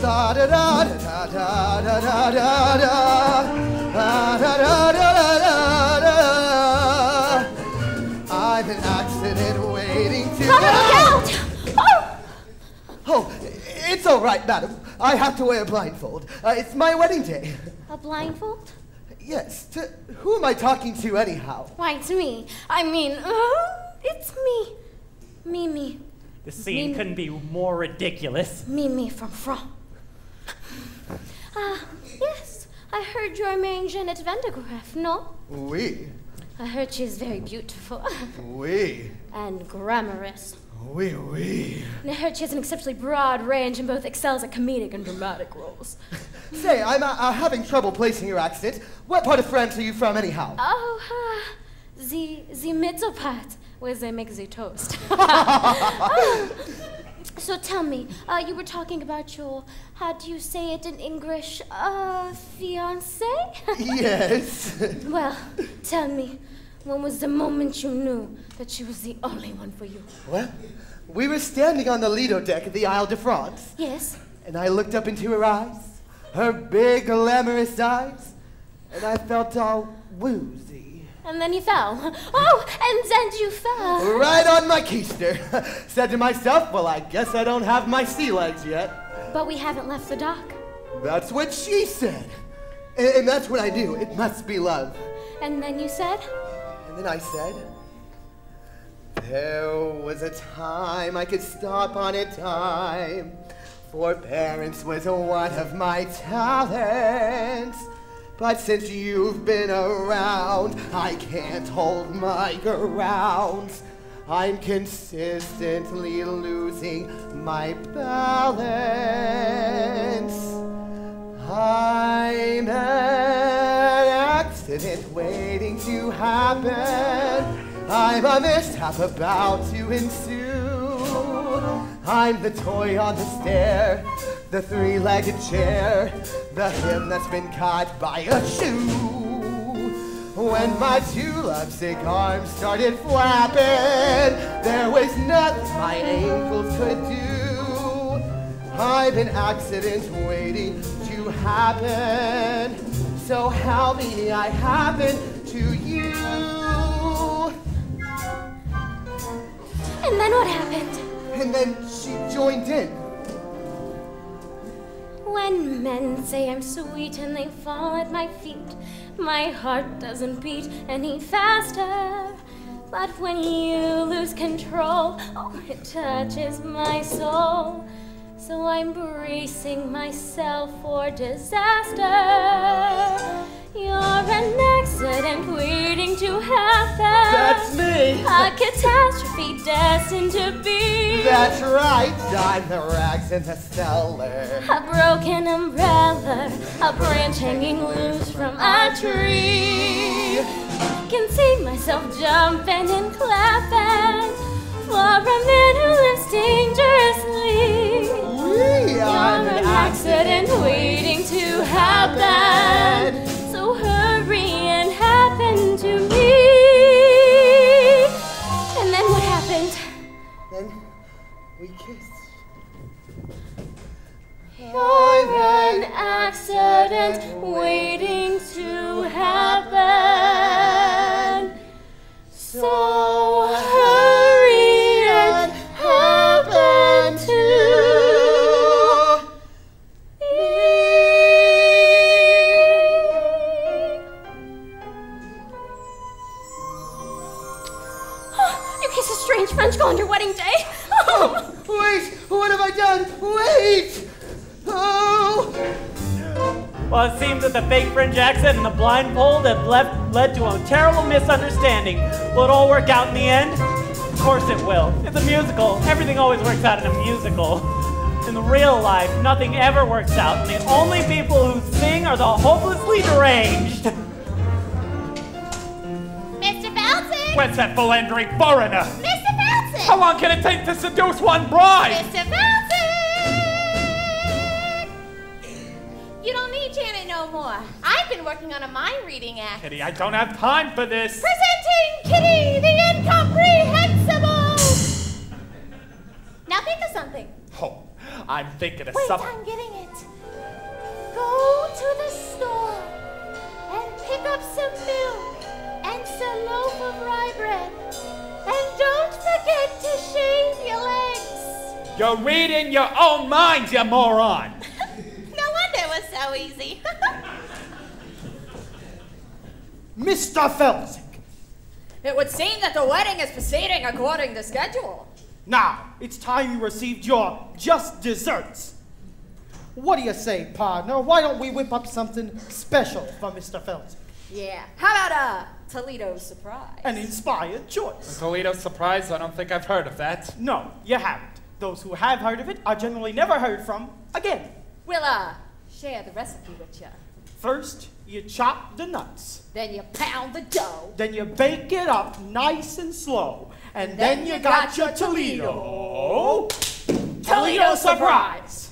Da da da da da da da da da da da da da. I'm an accident waiting to Look out! Oh, it's all right, madam. I have to wear a blindfold. It's my wedding day. A blindfold? Yes. Who am I talking to anyhow? Why, to me. I mean, it's me. Mimi. The scene couldn't be more ridiculous. Mimi from France. Yes. I heard you're marrying Jeanette Vandergraff, no? Oui. I heard she's very beautiful. Oui. And glamorous. Oui, oui. And I heard she has an exceptionally broad range and both excels at comedic and dramatic roles. Say, I'm having trouble placing your accent. What part of France are you from, anyhow? Oh, the middle part where they make the toast. So tell me, you were talking about your, how do you say it in English, fiancé? Yes. Well, tell me, when was the moment you knew that she was the only one for you? Well, we were standing on the Lido deck at the Isle de France. Yes. And I looked up into her eyes, her big, glamorous eyes, and I felt all woozy. And then you fell. Oh, and then you fell. Right on my keister. Said to myself, well, I guess I don't have my sea legs yet. But we haven't left the dock. That's what she said. And that's what I knew. It must be love. And then you said? And then I said, there was a time I could stop on a dime. Forbearance was one of my talents. But since you've been around, I can't hold my ground. I'm consistently losing my balance. I'm an accident waiting to happen. I'm a mishap about to ensue. I'm the toy on the stair, the three-legged chair, the hymn that's been caught by a shoe. When my two lovesick arms started flapping, there was nothing my ankles could do. I'm an accident waiting to happen, so how may I happen to you? And then what happened? And then she joined in. When men say I'm sweet and they fall at my feet, my heart doesn't beat any faster. But when you lose control, oh, it touches my soul. So I'm bracing myself for disaster. You're an accident waiting to happen. That's me. A catastrophe destined to be. That's right, I'm the rags in the cellar. A broken umbrella, a branch hanging loose from a tree. Can see myself jumping and clapping for a man who lives dangerously. You're an accident waiting to happen. So hurry and happen to me. And then what happened? Then we kissed. You're an accident waiting to happen. So hurry and happen to strange French girl on your wedding day. Oh, wait! What have I done? Wait! Oh! Well, it seems that the fake French accent and the blindfold have led to a terrible misunderstanding. Will it all work out in the end? Of course it will. It's a musical. Everything always works out in a musical. In real life, nothing ever works out, and the only people who sing are the hopelessly deranged. Mr. Felton! Where's that philandering foreigner? Mr. Felton! How long can it take to seduce one bride? Mr. Felton! You don't need Janet no more. I've been working on a mind reading act. Kitty, I don't have time for this. Presenting Kitty the Incomprehensible! Now think of something. Oh, I'm thinking of Wait, something. I'm getting it. Go to the store and pick up some milk and some loaf of rye bread. And don't forget to shave your legs. You're reading your own mind, you moron. No wonder it was so easy. Mr. Felsick. It would seem that the wedding is proceeding according to schedule. Now, it's time you received your just desserts. What do you say, partner? Why don't we whip up something special for Mr. Felsick? Yeah. How about a Toledo surprise? An inspired choice. Toledo surprise? I don't think I've heard of that. No, you haven't. Those who have heard of it are generally never heard from again. We'll, share the recipe with you. First, you chop the nuts. Then you pound the dough. Then you bake it up nice and slow. And then you got your Toledo. Toledo surprise!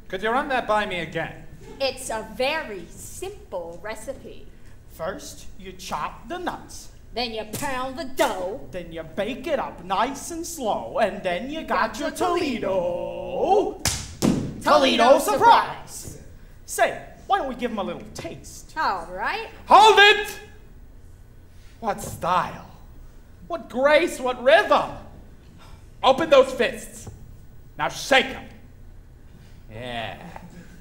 Could you run that by me again? It's a very simple recipe. First, you chop the nuts. Then you pound the dough. Then you bake it up nice and slow. And then you got your Toledo. Toledo surprise! Say, why don't we give him a little taste? All right. Hold it! What style? What grace? What rhythm? Open those fists. Now shake them. Yeah.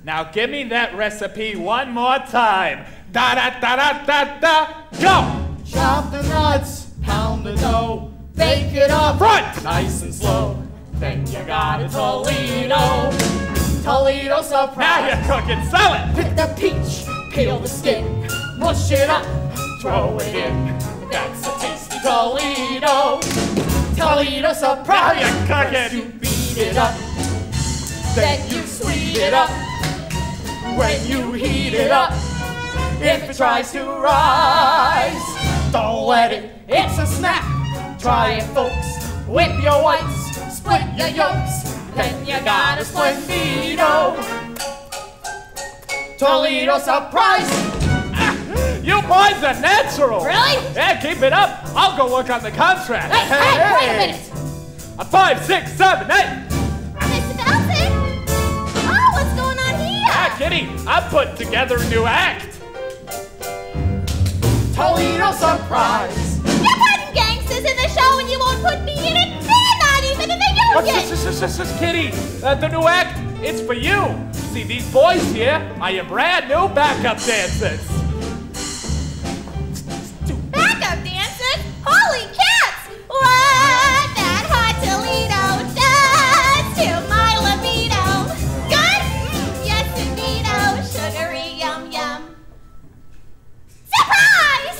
Now give me that recipe one more time. Da da da da da da. Go! Chop the nuts, pound the dough, bake it up Front! nice and slow. Then you got a Toledo. Toledo surprise! Now you're cooking. Sell it! Pick the peach, peel the skin, mush it up, throw it in. That's a tasty Toledo. Toledo surprise! Now you're cooking. You beat it up, then you sweet it up. When you heat it up, if it tries to rise, don't let it, it's a snap. Try it, folks. Whip your whites, split your yolks, then you got a Splendido. Toledo surprise! You boys are natural. Really? Yeah, keep it up. I'll go work on the contract. Hey, wait a minute. A 5, 6, 7, 8. Mr. Felton? Oh, what's going on here? Ah, Kitty, I put together a new act. Toledo surprise! You're putting gangsters in the show and you won't put me in it? They're not even in the union! Shush, Kitty. The new act, it's for you. See, these boys here are your brand new backup dancers. Backup dancers? Holy cats! What that hot Toledo does to my libido. Good? Yes, indeed-o. Sugary yum yum. Surprise!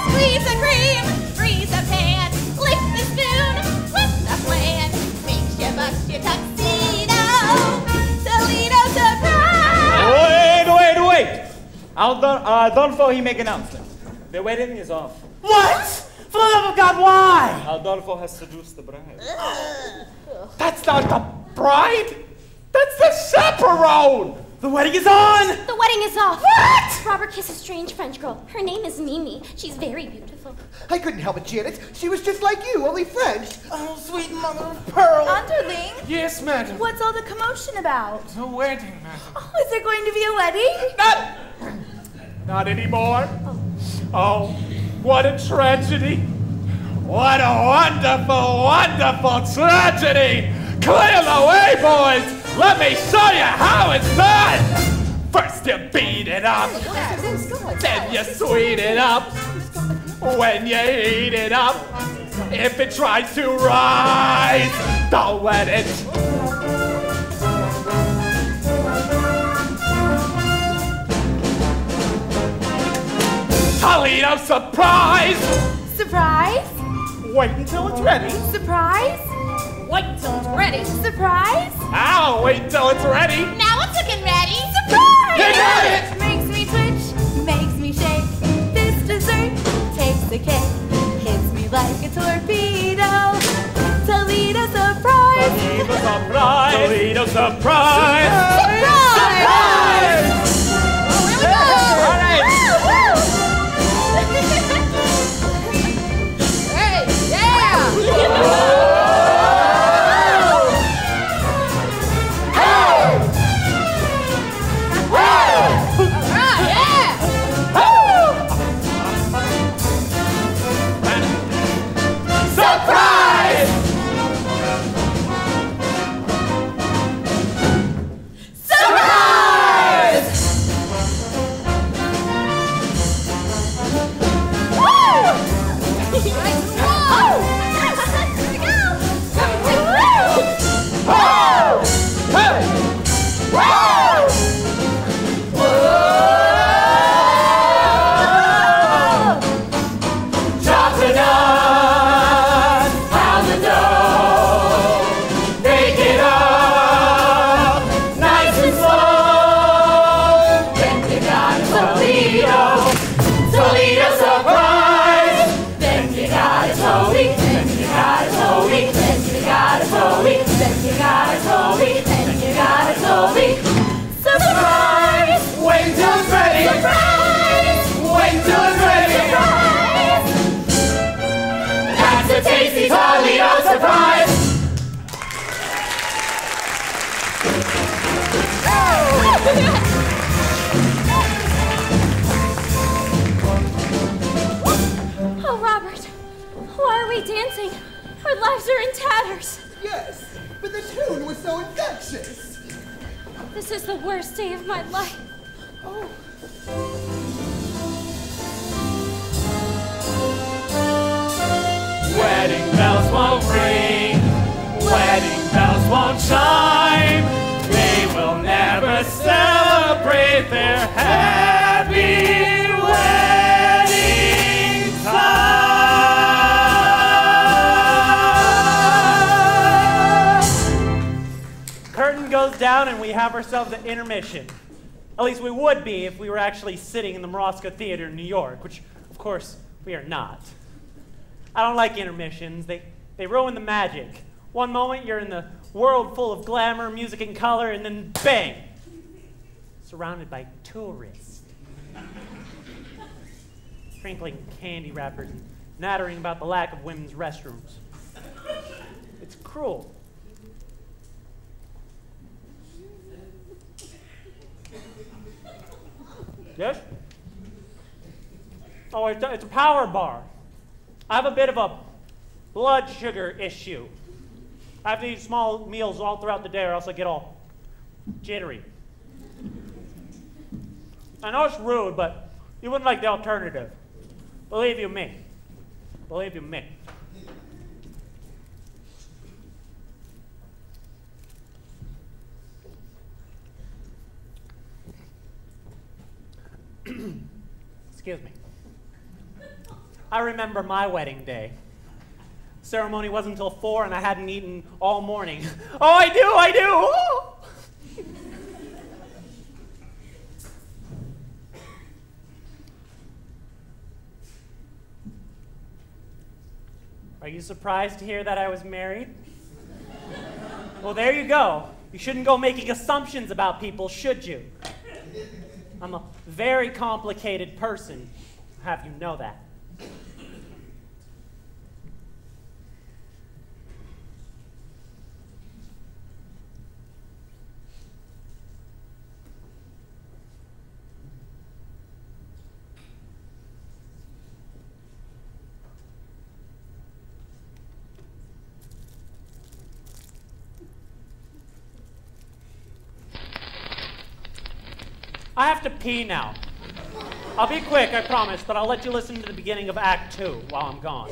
Squeeze the cream, freeze the pan, lick the spoon, flip the plan, makes you bust your tuxedo. Toledo surprise! Wait! Adolfo, he make announcement. The wedding is off. What? For the love of God, why? Adolfo has seduced the bride. That's not the bride. That's the chaperone. The wedding is on! The wedding is off. What? Robert kissed a strange French girl. Her name is Mimi. She's very beautiful. I couldn't help it, Janet. She was just like you, only French. Oh, sweet mother of pearl. Underling, Yes, madam. what's all the commotion about? The wedding, madam. Oh, is there going to be a wedding? Not anymore. Oh, what a tragedy. What a wonderful, wonderful tragedy. Clear the way, boys. Let me show you how it's done. First you beat it up. Then you sweet it up. When you heat it up, if it tries to rise, don't let it. Toledo surprise! Surprise! Wait until it's ready. Surprise! Wait till it's ready. Surprise! I'll wait until it's ready. Now it's looking ready. Surprise! You got it! Makes me twitch, makes me shake. This dessert takes the cake. Hits me like a torpedo. Toledo surprise! Toledo surprise! Toledo surprise! Surprise! Here we go. All right. Hey, yeah! Surprise! Surprise! Chop it up, pound the dough, bake it up, nice and slow. Then you got Why are we dancing? Our lives are in tatters. Yes, but the tune was so infectious. This is the worst day of my life. Oh. Wedding bells won't ring, wedding bells won't chime. They will never celebrate their happy wedding time. Curtain goes down and we have ourselves an intermission. At least we would be if we were actually sitting in the Morosco Theater in New York, which, of course, we are not. I don't like intermissions. They ruin the magic. One moment you're in the world full of glamour, music, and color, and then bang! Surrounded by tourists. Sprinkling candy wrappers and nattering about the lack of women's restrooms. It's cruel. Yes? Oh, it's a power bar. I have a bit of a blood sugar issue. I have to eat small meals all throughout the day or else I get all jittery. I know it's rude, but you wouldn't like the alternative. Believe you me. Believe you me. Excuse me. I remember my wedding day. Ceremony wasn't until 4 and I hadn't eaten all morning. Oh, I do! Oh! Are you surprised to hear that I was married? Well, there you go. You shouldn't go making assumptions about people, should you? I'm a very complicated person. Have you know that? I have to pee now. I'll be quick, I promise, but I'll let you listen to the beginning of Act 2 while I'm gone.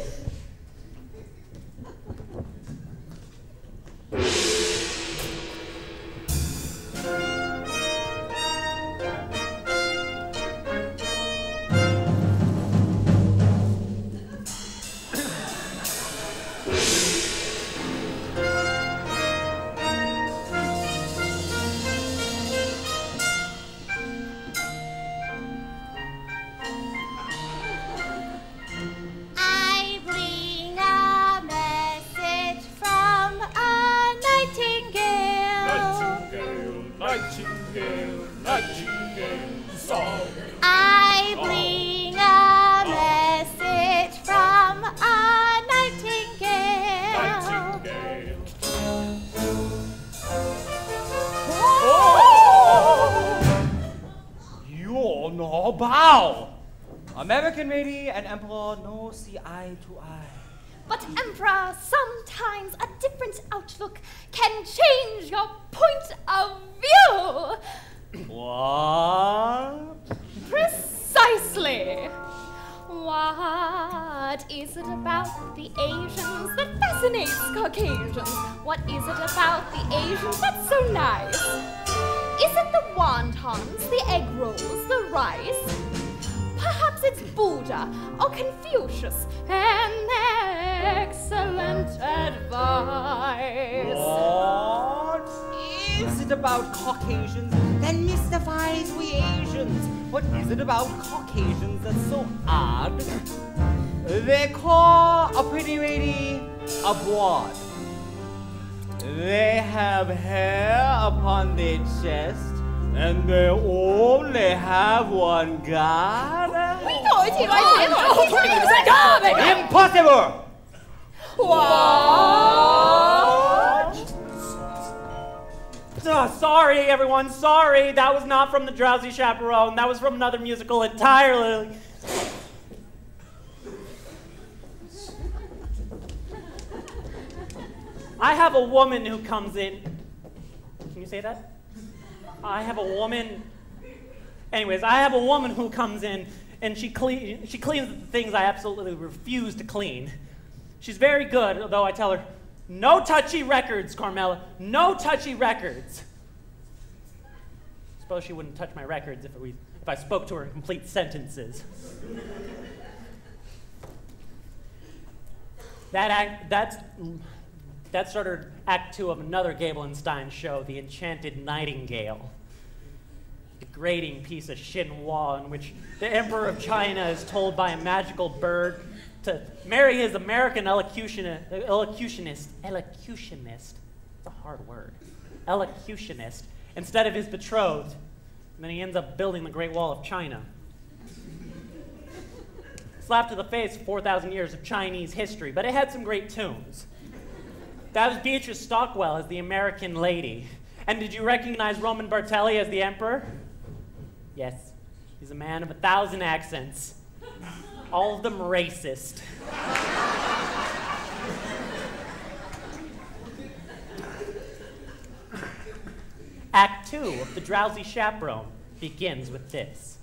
American lady and emperor no see eye to eye. But Emperor, sometimes a different outlook can change your point of view. What? Precisely. What is it about the Asians that fascinates Caucasians? What is it about the Asians that's so nice? Is it the wontons, the egg rolls, the rice? Perhaps it's Buddha or Confucius and excellent advice. What is it about Caucasians that mystifies we Asians? What is it about Caucasians that's so odd? They call a pretty lady a broad. They have hair upon their chest, and they only have one god? Impossible! What? Oh, sorry, everyone, sorry. That was not from the Drowsy Chaperone. That was from another musical entirely. I have a woman who comes in. Can you say that? I have a woman. Anyways, I have a woman who comes in and she cleans the things I absolutely refuse to clean. She's very good, although I tell her, no touchy records, Carmela. No touchy records. Suppose she wouldn't touch my records if I spoke to her in complete sentences. That started Act 2 of another Gabelstein show, The Enchanted Nightingale. A degrading piece of chinois in which the Emperor of China is told by a magical bird to marry his American elocutionist, it's a hard word, elocutionist, instead of his betrothed. And then he ends up building the Great Wall of China. Slap to the face, 4,000 years of Chinese history, but it had some great tunes. That was Beatrice Stockwell as the American lady. And did you recognize Roman Bartelli as the emperor? Yes, he's a man of 1,000 accents. All of them racist. Act 2 of The Drowsy Chaperone begins with this.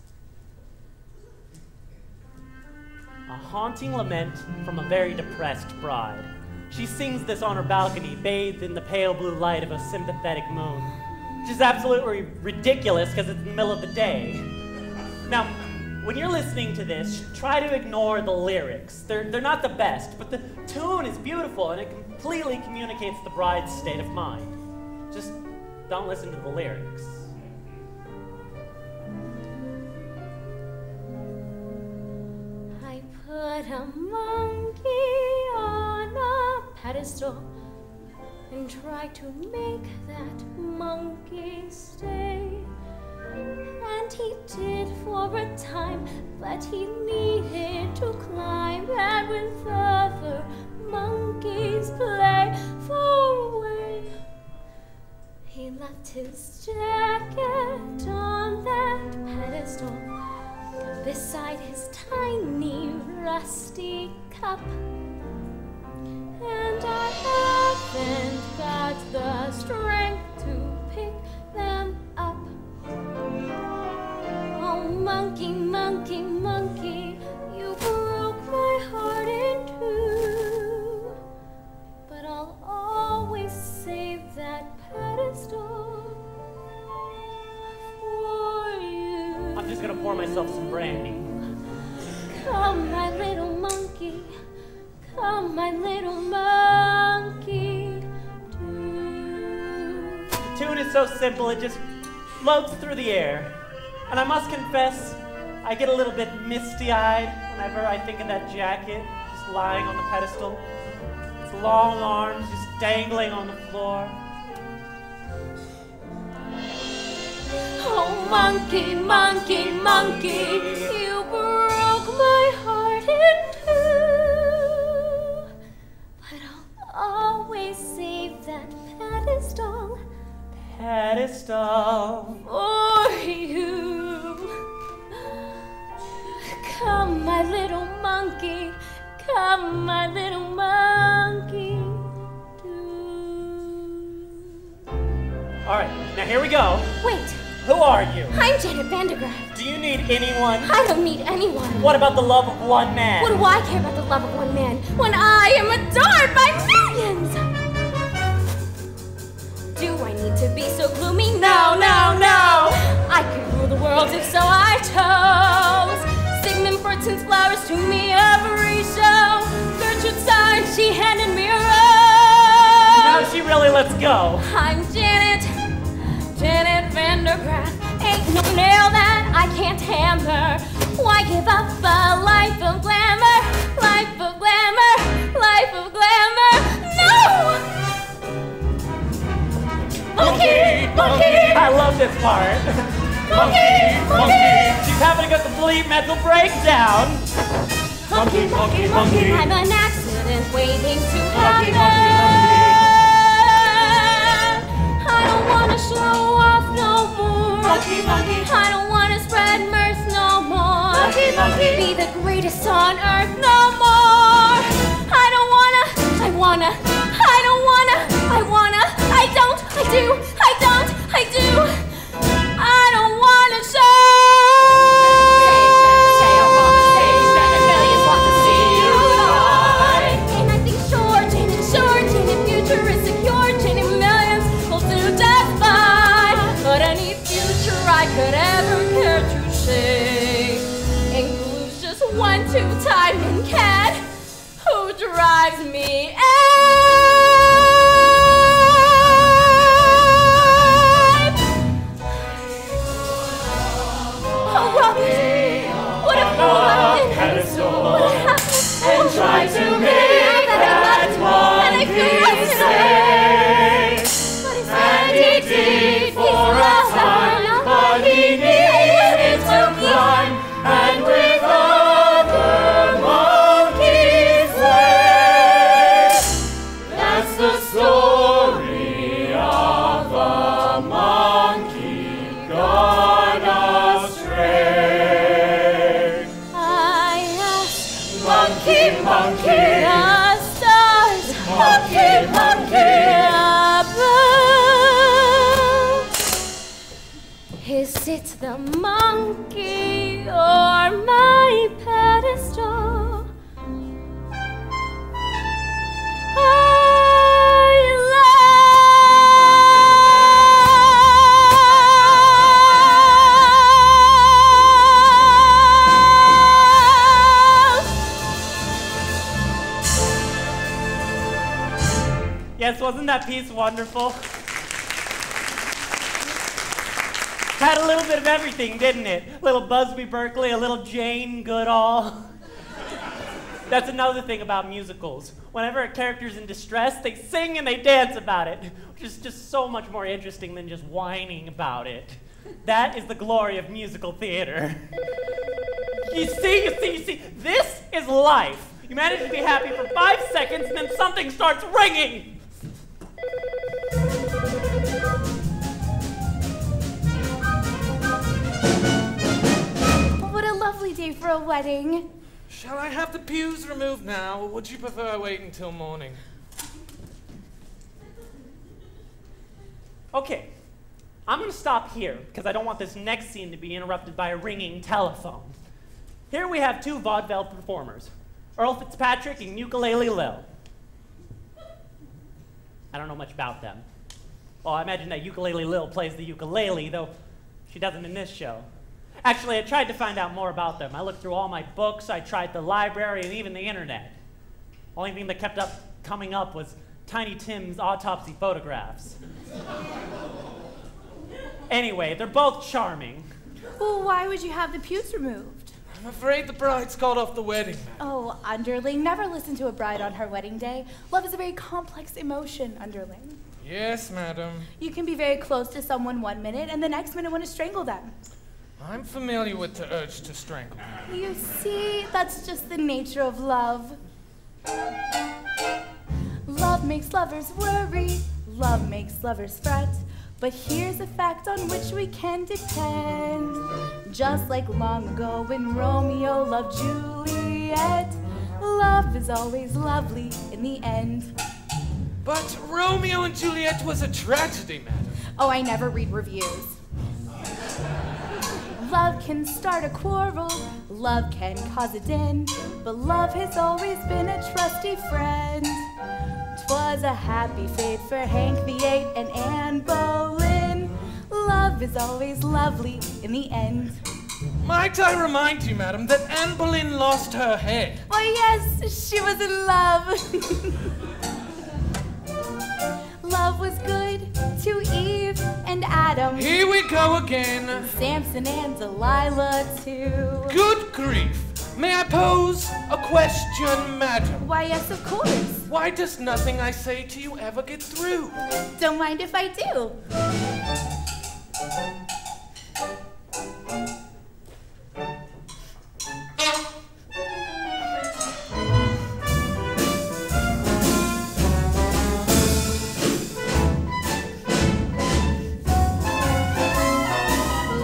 A haunting lament from a very depressed bride. She sings this on her balcony, bathed in the pale blue light of a sympathetic moon, which is absolutely ridiculous because it's in the middle of the day. Now, when you're listening to this, try to ignore the lyrics. They're not the best, but the tune is beautiful and it completely communicates the bride's state of mind. Just don't listen to the lyrics. I put a monkey on a pedestal and tried to make that monkey stay. And he did for a time, but he needed to climb and with other monkeys play far away. He left his jacket on that pedestal beside his tiny rusty cup. And I haven't got the strength to pick them up. Oh, monkey, monkey, monkey, you broke my heart in two. But I'll always save that pedestal for you. I'm just gonna pour myself some brandy. Come, my little monkey. Come, my little monkey. The tune is so simple, it just floats through the air. And I must confess, I get a little bit misty-eyed whenever I think of that jacket just lying on the pedestal. Its long arms just dangling on the floor. Oh, monkey, monkey, monkey, you broke my heart in two. But I'll always save that pedestal. Pedestal for you. Come, my little monkey. Come, my little monkey. All right, now here we go. Wait. Who are you? I'm Janet Vandergraft. Do you need anyone? I don't need anyone. What about the love of one man? What do I care about the love of one man when I am adored by millions? Do I need to be so gloomy? No, no, no. I could rule the world if so I chose. Sigmund Freud sends flowers to me every show. Gertrude sighed, she handed me a rose. Now she really lets go. I'm Janet Vandergraft. Ain't no nail that I can't hammer. Why give up a life of glamour? Life of glamour, life of glamour. No! Monkey, monkey. I love this part. Monkey, monkey. She's having a complete mental breakdown. Monkey, monkey, monkey. I'm an accident waiting to happen. I don't want to show off no more. Monkey, monkey. I don't want to spread mirth no more. Monkey, monkey. Be the greatest on earth no more. I don't wanna. drives me Oh, Robert, what a fool I've been. What a hapless fool. And try to make that monkey stay. And he did for a time, but he needed to climb, and with other monkeys play. That's the story of a monkey gone astray. I asked Monkey, Monkey, the stars, Monkey, Monkey, is it the monkey or my pedestal? Yes, wasn't that piece wonderful? Had a little bit of everything, didn't it? A little Busby Berkeley, a little Jane Goodall. That's another thing about musicals. Whenever a character's in distress, they sing and they dance about it, which is just so much more interesting than just whining about it. That is the glory of musical theater. You see, this is life. You manage to be happy for 5 seconds and then something starts ringing. What a lovely day for a wedding. Shall I have the pews removed now, or would you prefer I wait until morning? Okay, I'm gonna stop here because I don't want this next scene to be interrupted by a ringing telephone. Here we have 2 vaudeville performers, Earl Fitzpatrick and Ukulele Lil. I don't know much about them. Well, I imagine that Ukulele Lil plays the ukulele, though she doesn't in this show. Actually, I tried to find out more about them. I looked through all my books, I tried the library, and even the internet. Only thing that kept coming up was Tiny Tim's autopsy photographs. Anyway, they're both charming. Well, why would you have the pews removed? I'm afraid the bride's called off the wedding. Oh, underling, never listen to a bride on her wedding day. Love is a very complex emotion, underling. Yes, madam. You can be very close to someone 1 minute and the next minute want to strangle them. I'm familiar with the urge to strangle. You see, that's just the nature of love. Love makes lovers worry, love makes lovers fret. But here's a fact on which we can depend. Just like long ago when Romeo loved Juliet, love is always lovely in the end. But Romeo and Juliet was a tragedy, madam. Oh, I never read reviews. Love can start a quarrel, love can cause a din, but love has always been a trusty friend. 'Twas a happy fate for Hank VIII and Anne Boleyn. Love is always lovely in the end. Might I remind you, madam, that Anne Boleyn lost her head? Why, yes, she was in love. Love was good to Eve and Adam. Here we go again. Samson and Delilah, too. Good grief. May I pose a question, madam? Why, yes, of course. Why does nothing I say to you ever get through? Don't mind if I do.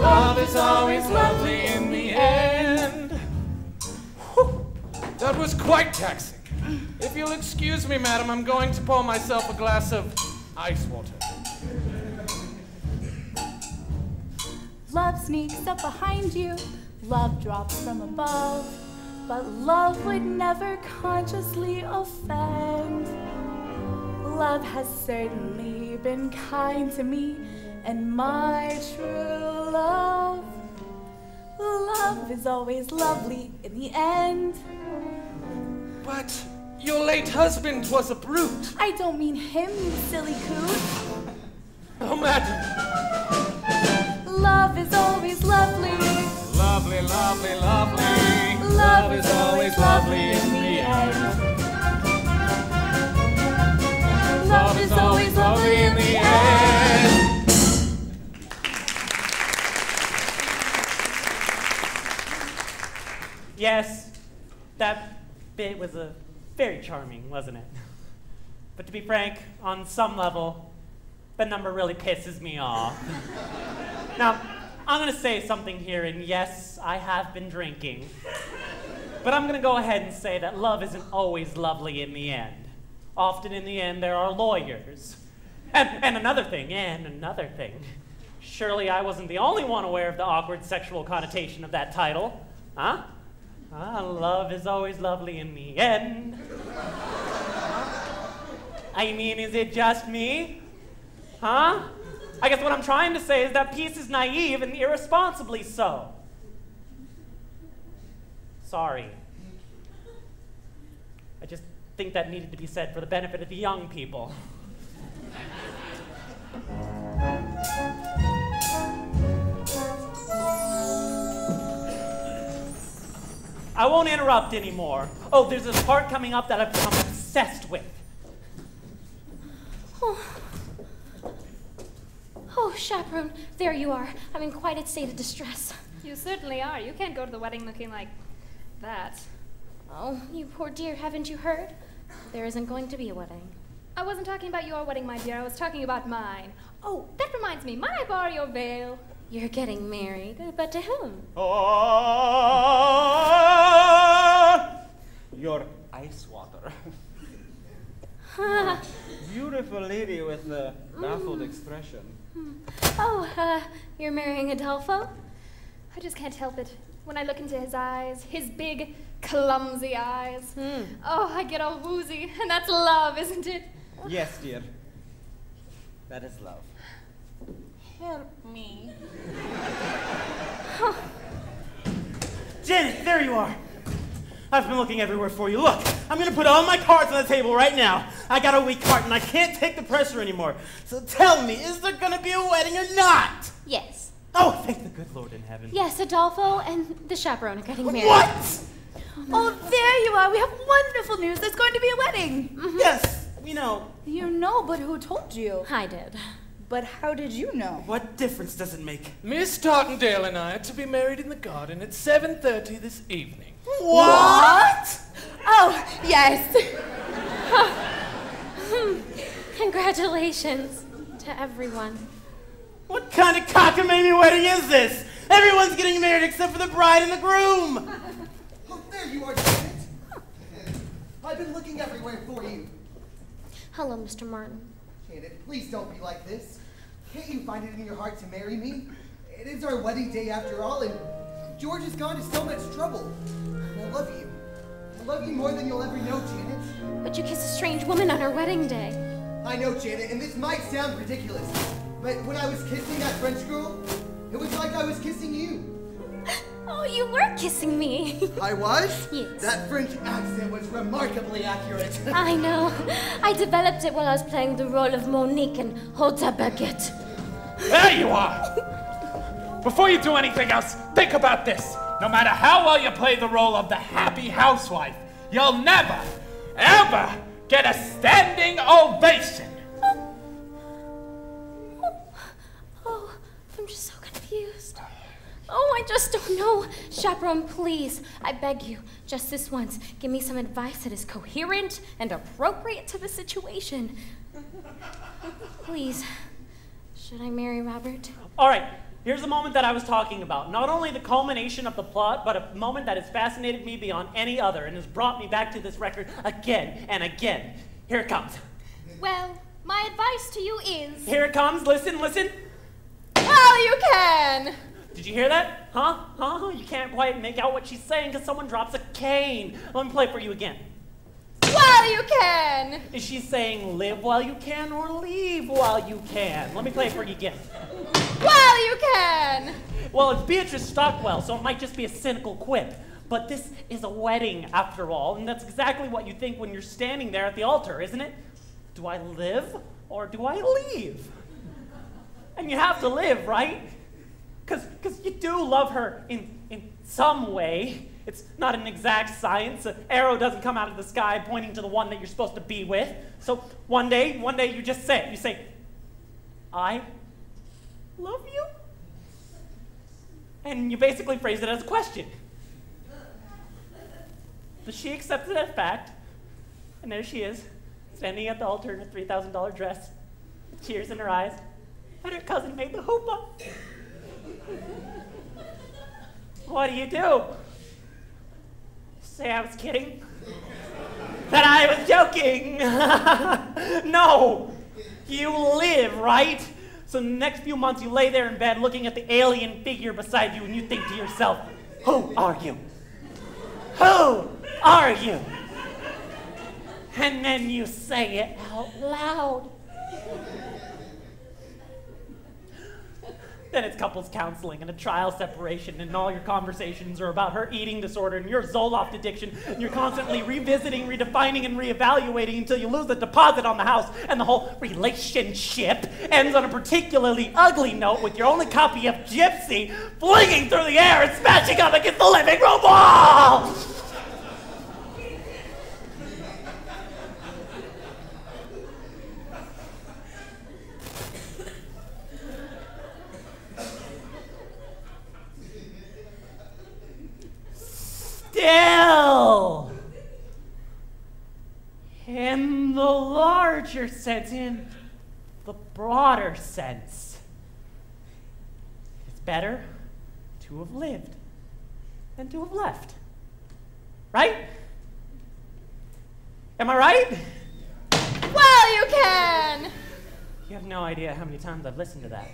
Love is always lovely in the end. Whew. That was quite taxing. If you'll excuse me, madam, I'm going to pour myself a glass of ice water. Love sneaks up behind you, love drops from above, but love would never consciously offend. Love has certainly been kind to me, and my true love, love is always lovely in the end. But Your late husband was a brute. I don't mean him, you silly coot. Oh, madam. Love is always lovely. Lovely, lovely, lovely. Love is always lovely in the end. Love is always lovely in the end. Yes, that bit was very charming, wasn't it? But to be frank, on some level, the number really pisses me off. Now, I'm gonna say something here, and yes, I have been drinking. But I'm gonna go ahead and say that love isn't always lovely in the end. Often in the end, there are lawyers. And another thing, surely I wasn't the only one aware of the awkward sexual connotation of that title. Huh? Love is always lovely in the end. I mean, is it just me? Huh? I guess what I'm trying to say is that peace is naive and irresponsibly so. Sorry. I just think that needed to be said for the benefit of the young people. I won't interrupt anymore. Oh, there's this part coming up that I've become obsessed with. Oh, chaperone, there you are. I'm in quite a state of distress. You certainly are. You can't go to the wedding looking like that. Oh, you poor dear, haven't you heard? There isn't going to be a wedding. I wasn't talking about your wedding, my dear. I was talking about mine. Oh, that reminds me. Might I borrow your veil? You're getting married, but to whom? Your ice water. Beautiful lady with a baffled expression. Oh, you're marrying Adolfo? I just can't help it. When I look into his eyes, his big, clumsy eyes. Oh, I get all woozy, and that's love, isn't it? Yes, dear. That is love. Help me. Janet, there you are. I've been looking everywhere for you. Look, I'm gonna put all my cards on the table right now. I got a weak heart and I can't take the pressure anymore. So tell me, is there gonna be a wedding or not? Yes. Oh, thank the good Lord in heaven. Yes, Adolfo and the chaperone are getting married. What? Oh, there you are. We have wonderful news. There's going to be a wedding. Yes, we know. You know, but who told you? I did. But how did you know? What difference does it make? Miss Tartendale and I are to be married in the garden at 7:30 this evening. What? Oh, yes. Congratulations to everyone. What kind of cockamamie wedding is this? Everyone's getting married except for the bride and the groom. Oh, there you are, Janet. I've been looking everywhere for you. Hello, Mr. Martin. Janet, please don't be like this. Can't you find it in your heart to marry me? It is our wedding day after all, and George has gone to so much trouble. And I love you. I love you more than you'll ever know, Janet. But you kissed a strange woman on her wedding day. I know, Janet, and this might sound ridiculous, but when I was kissing that French girl, it was like I was kissing you. Oh, you were kissing me. I was? Yes. That French accent was remarkably accurate. I know. I developed it while I was playing the role of Monique in Hota Baguette. There you are! Before you do anything else, think about this. No matter how well you play the role of the happy housewife, you'll never, ever get a standing ovation. Oh, I'm just so confused. Oh, I just don't know. Chaperone, please, I beg you, just this once, give me some advice that is coherent and appropriate to the situation. Please, should I marry Robert? All right, here's the moment that I was talking about. Not only the culmination of the plot, but a moment that has fascinated me beyond any other and has brought me back to this record again and again. Here it comes. Well, my advice to you is... Here it comes. Listen, listen. Well, you can! Did you hear that? Huh? You can't quite make out what she's saying because someone drops a cane. Let me play it for you again. Well, you can! Is she saying live while you can or leave while you can? Let me play it for you again. Well, you can! Well, it's Beatrice Stockwell, so it might just be a cynical quip. But this is a wedding, after all, and that's exactly what you think when you're standing there at the altar, isn't it? Do I live or do I leave? And you have to live, right? Because you do love her in some way. It's not an exact science. An arrow doesn't come out of the sky pointing to the one that you're supposed to be with. So one day you just say it. You say, I love you? And you basically phrase it as a question. But she accepts it as fact, and there she is, standing at the altar in a $3,000 dress, with tears in her eyes, and her cousin made the hoopah. What do? Say I was kidding? That I was joking? No! You live, right? So the next few months you lay there in bed looking at the alien figure beside you and you think to yourself, who are you? Who are you? And then you say it out loud. Then it's couples counseling and a trial separation, and all your conversations are about her eating disorder and your Zoloft addiction, and you're constantly revisiting, redefining, and reevaluating until you lose the deposit on the house, and the whole relationship ends on a particularly ugly note with your only copy of Gypsy flinging through the air and smashing up against the living room wall! Still, in the larger sense, in the broader sense, it's better to have lived than to have left. Right? Am I right? Well, you can! You have no idea how many times I've listened to that.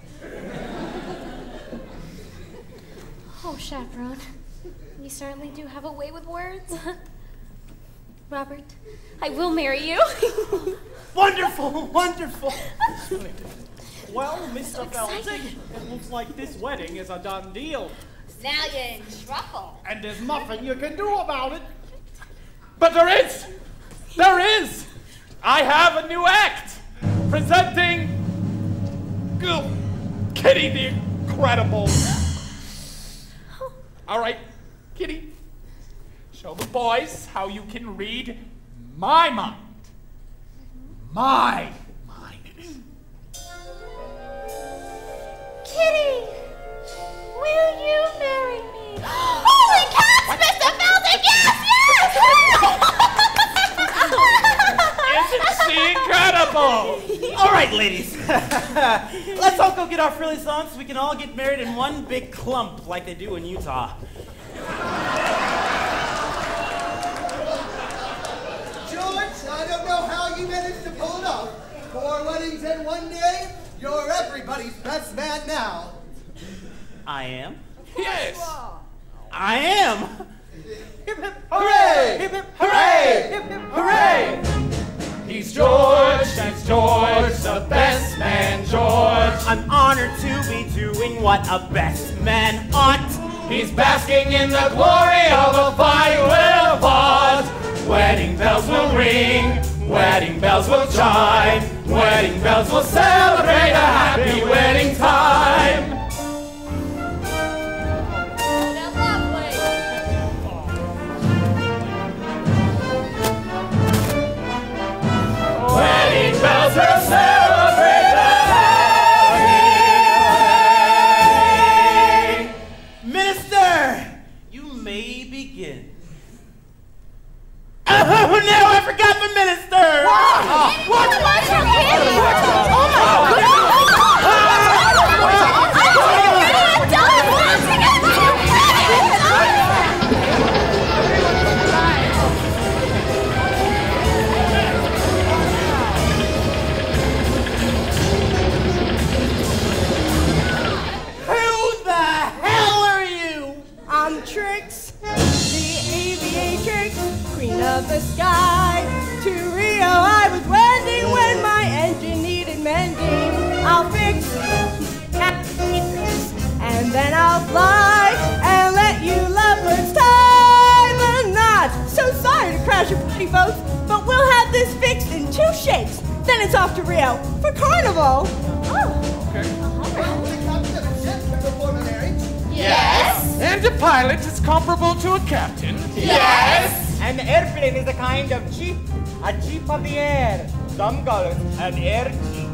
Oh, Chaperone. You certainly do have a way with words. Robert, I will marry you. Wonderful, wonderful. Well, Mr. Felton, it looks like this wedding is a done deal. Now you're in trouble. And there's nothing you can do about it. But there is! There is! I have a new act! Presenting... Kitty the Incredible. All right, Kitty. Show the boys how you can read my mind. My mind. Kitty, will you marry me? Holy cats, Mr. Felton! Yes, Isn't she incredible? All right, ladies. Let's all go get our frillies on so we can all get married in one big clump like they do in Utah. George, I don't know how you managed to pull it off. 4 weddings in one day? You're everybody's best man now. I am? Yes. I am. Hip hip hooray! Hip hip hooray! Hip hip hooray! He's George, the best man, George. I'm honored to be doing what a best man ought. He's basking in the glory of a fine pause. Wedding bells will ring, wedding bells will chime, wedding bells will celebrate a happy wedding time. Wedding bells will celebrate the happy wedding. Minister, you may begin. Oh, no, I forgot the minister! What? Oh my God! Who the hell are you? I'm Trix, the aviatrix, queen of the sky. To Rio I was wending when my engine needed mending. I'll fix and then I'll fly and let you lovebirds tie. party boats, but we'll have this fixed in 2 shakes. Then it's off to Rio for Carnival. Oh. Okay. Yes. And a pilot is comparable to a captain. Yes. An airplane is a kind of jeep. A jeep of the air. Some call it an air jeep.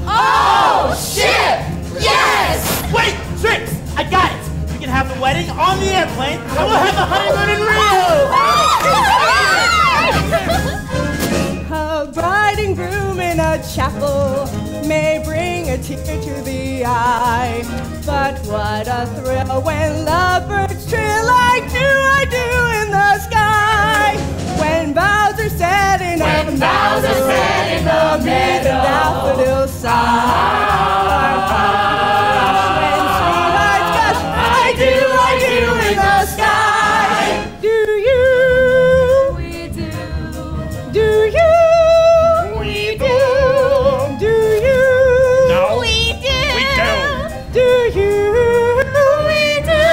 Oh, ship! Yes! Wait, Tricks! I got it! We can have the wedding on the airplane, and we'll have the honeymoon in Rio! A bride and groom in a chapel may bring a tear to the eye. But what a thrill when lovebirds trill like I do in the sky. When vows are set in a meadow, amid the daffodils sigh. When sweethearts gush, I do in the sky. Do you? We do. Do you? We do. Do you? No. We do. We do. Do you? We do.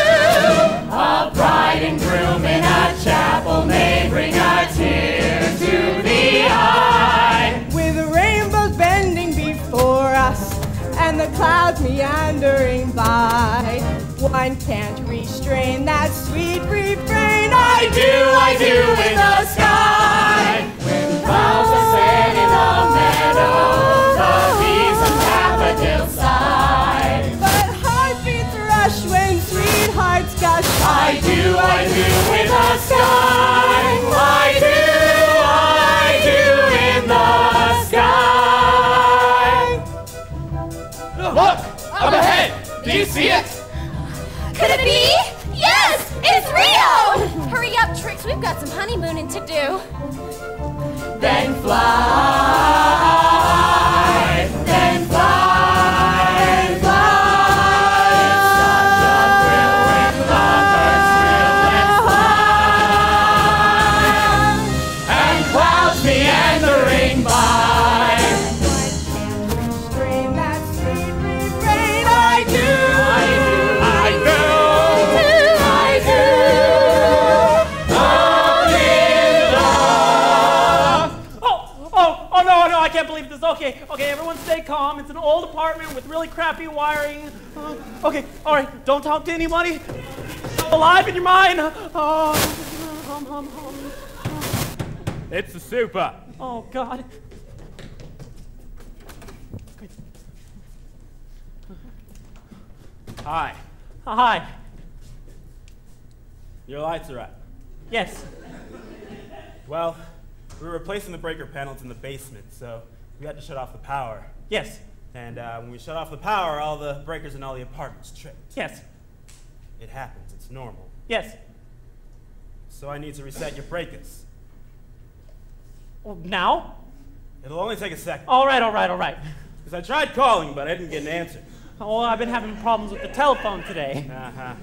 A bride and groom in a chapel may bring a tear to the eye. With rainbows bending before us and the clouds meandering by, one can't restrain that sweet refrain. I do in the sky. When vows are said in a meadow, the bees and daffodils sigh. But heartbeats rush when sweethearts gush. I do in the sky. I do in the sky. Look! Up ahead! Do you see it? Could it be? Yes! It's Rio! Hurry up, Tricks. We've got some honeymooning to do. Then fly. Then fly. Then fly. It's such a thrill when lovers thrill and fly. And clouds meandering by. Restrain that sweet refrain. I do. I can't believe this. Okay, everyone stay calm. It's an old apartment with really crappy wiring. Okay, all right, don't talk to anybody. Alive in your mind. It's the super. Oh, God. Hi. Hi. Your lights are up. Yes. Well, we're replacing the breaker panels in the basement, so we had to shut off the power. Yes. And when we shut off the power, all the breakers in all the apartments tripped. Yes. It happens. It's normal. Yes. So I need to reset your breakers. Well, now? It'll only take a second. All right. Because I tried calling, but I didn't get an answer. Oh, I've been having problems with the telephone today. Uh-huh.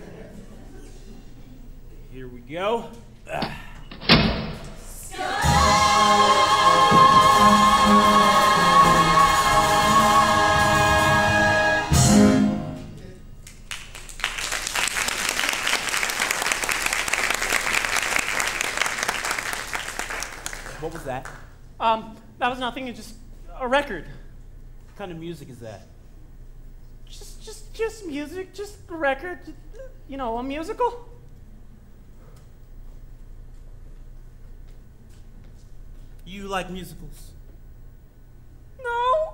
Here we go. What was that? That was nothing. It's just a record. What kind of music is that? Just music. Just a record. You know, a musical. You like musicals? No.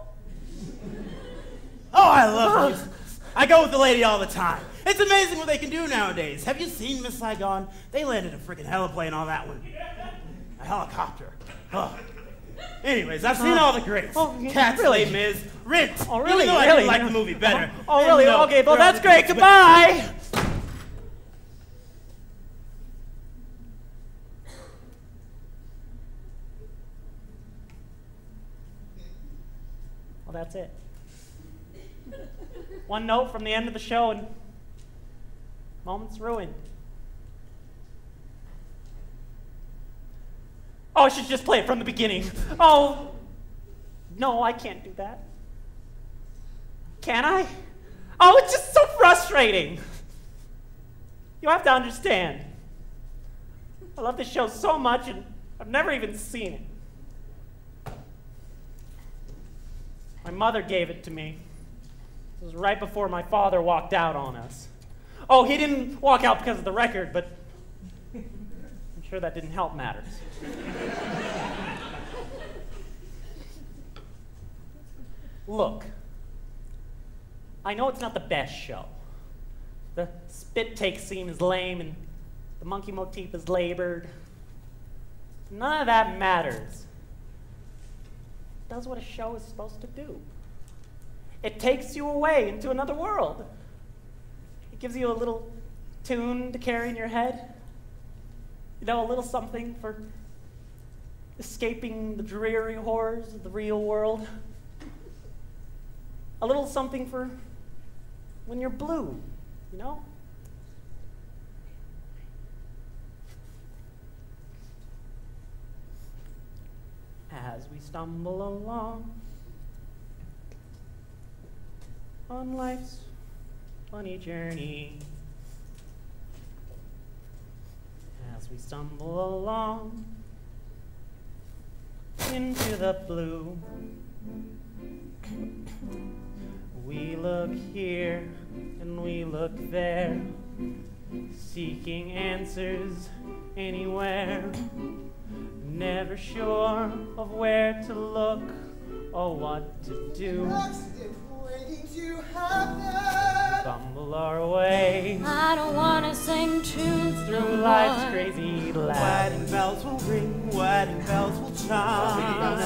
Oh, I love musicals. I go with the lady all the time. It's amazing what they can do nowadays. Have you seen Miss Saigon? They landed a freaking heliplane on that one. A helicopter. Oh. Anyways, I've seen all the greats. Cats, really? Les Mis, Rent. Oh, really? Even though I Really? didn't like the movie better. Oh, really? No, Okay, well, they're all that's the great. greats, Goodbye. Well, that's it. One note from the end of the show, and moment's ruined. Oh, I should just play it from the beginning. Oh, no, I can't do that. Can I? Oh, it's just so frustrating. You have to understand. I love this show so much, and I've never even seen it. My mother gave it to me. It was right before my father walked out on us. Oh, he didn't walk out because of the record, but I'm sure that didn't help matters. Look, I know it's not the best show. The spit take scene is lame and the monkey motif is labored. None of that matters. It does what a show is supposed to do. It takes you away into another world. It gives you a little tune to carry in your head. You know, a little something for escaping the dreary horrors of the real world. A little something for when you're blue, you know? As we stumble along on life's funny journey, as we stumble along into the blue, we look here and we look there, seeking answers anywhere, never sure of where to look or what to do. Waiting to happen. Stumble our way. I don't wanna sing tunes through life's crazy land. Wedding bells will ring, wedding bells will chime.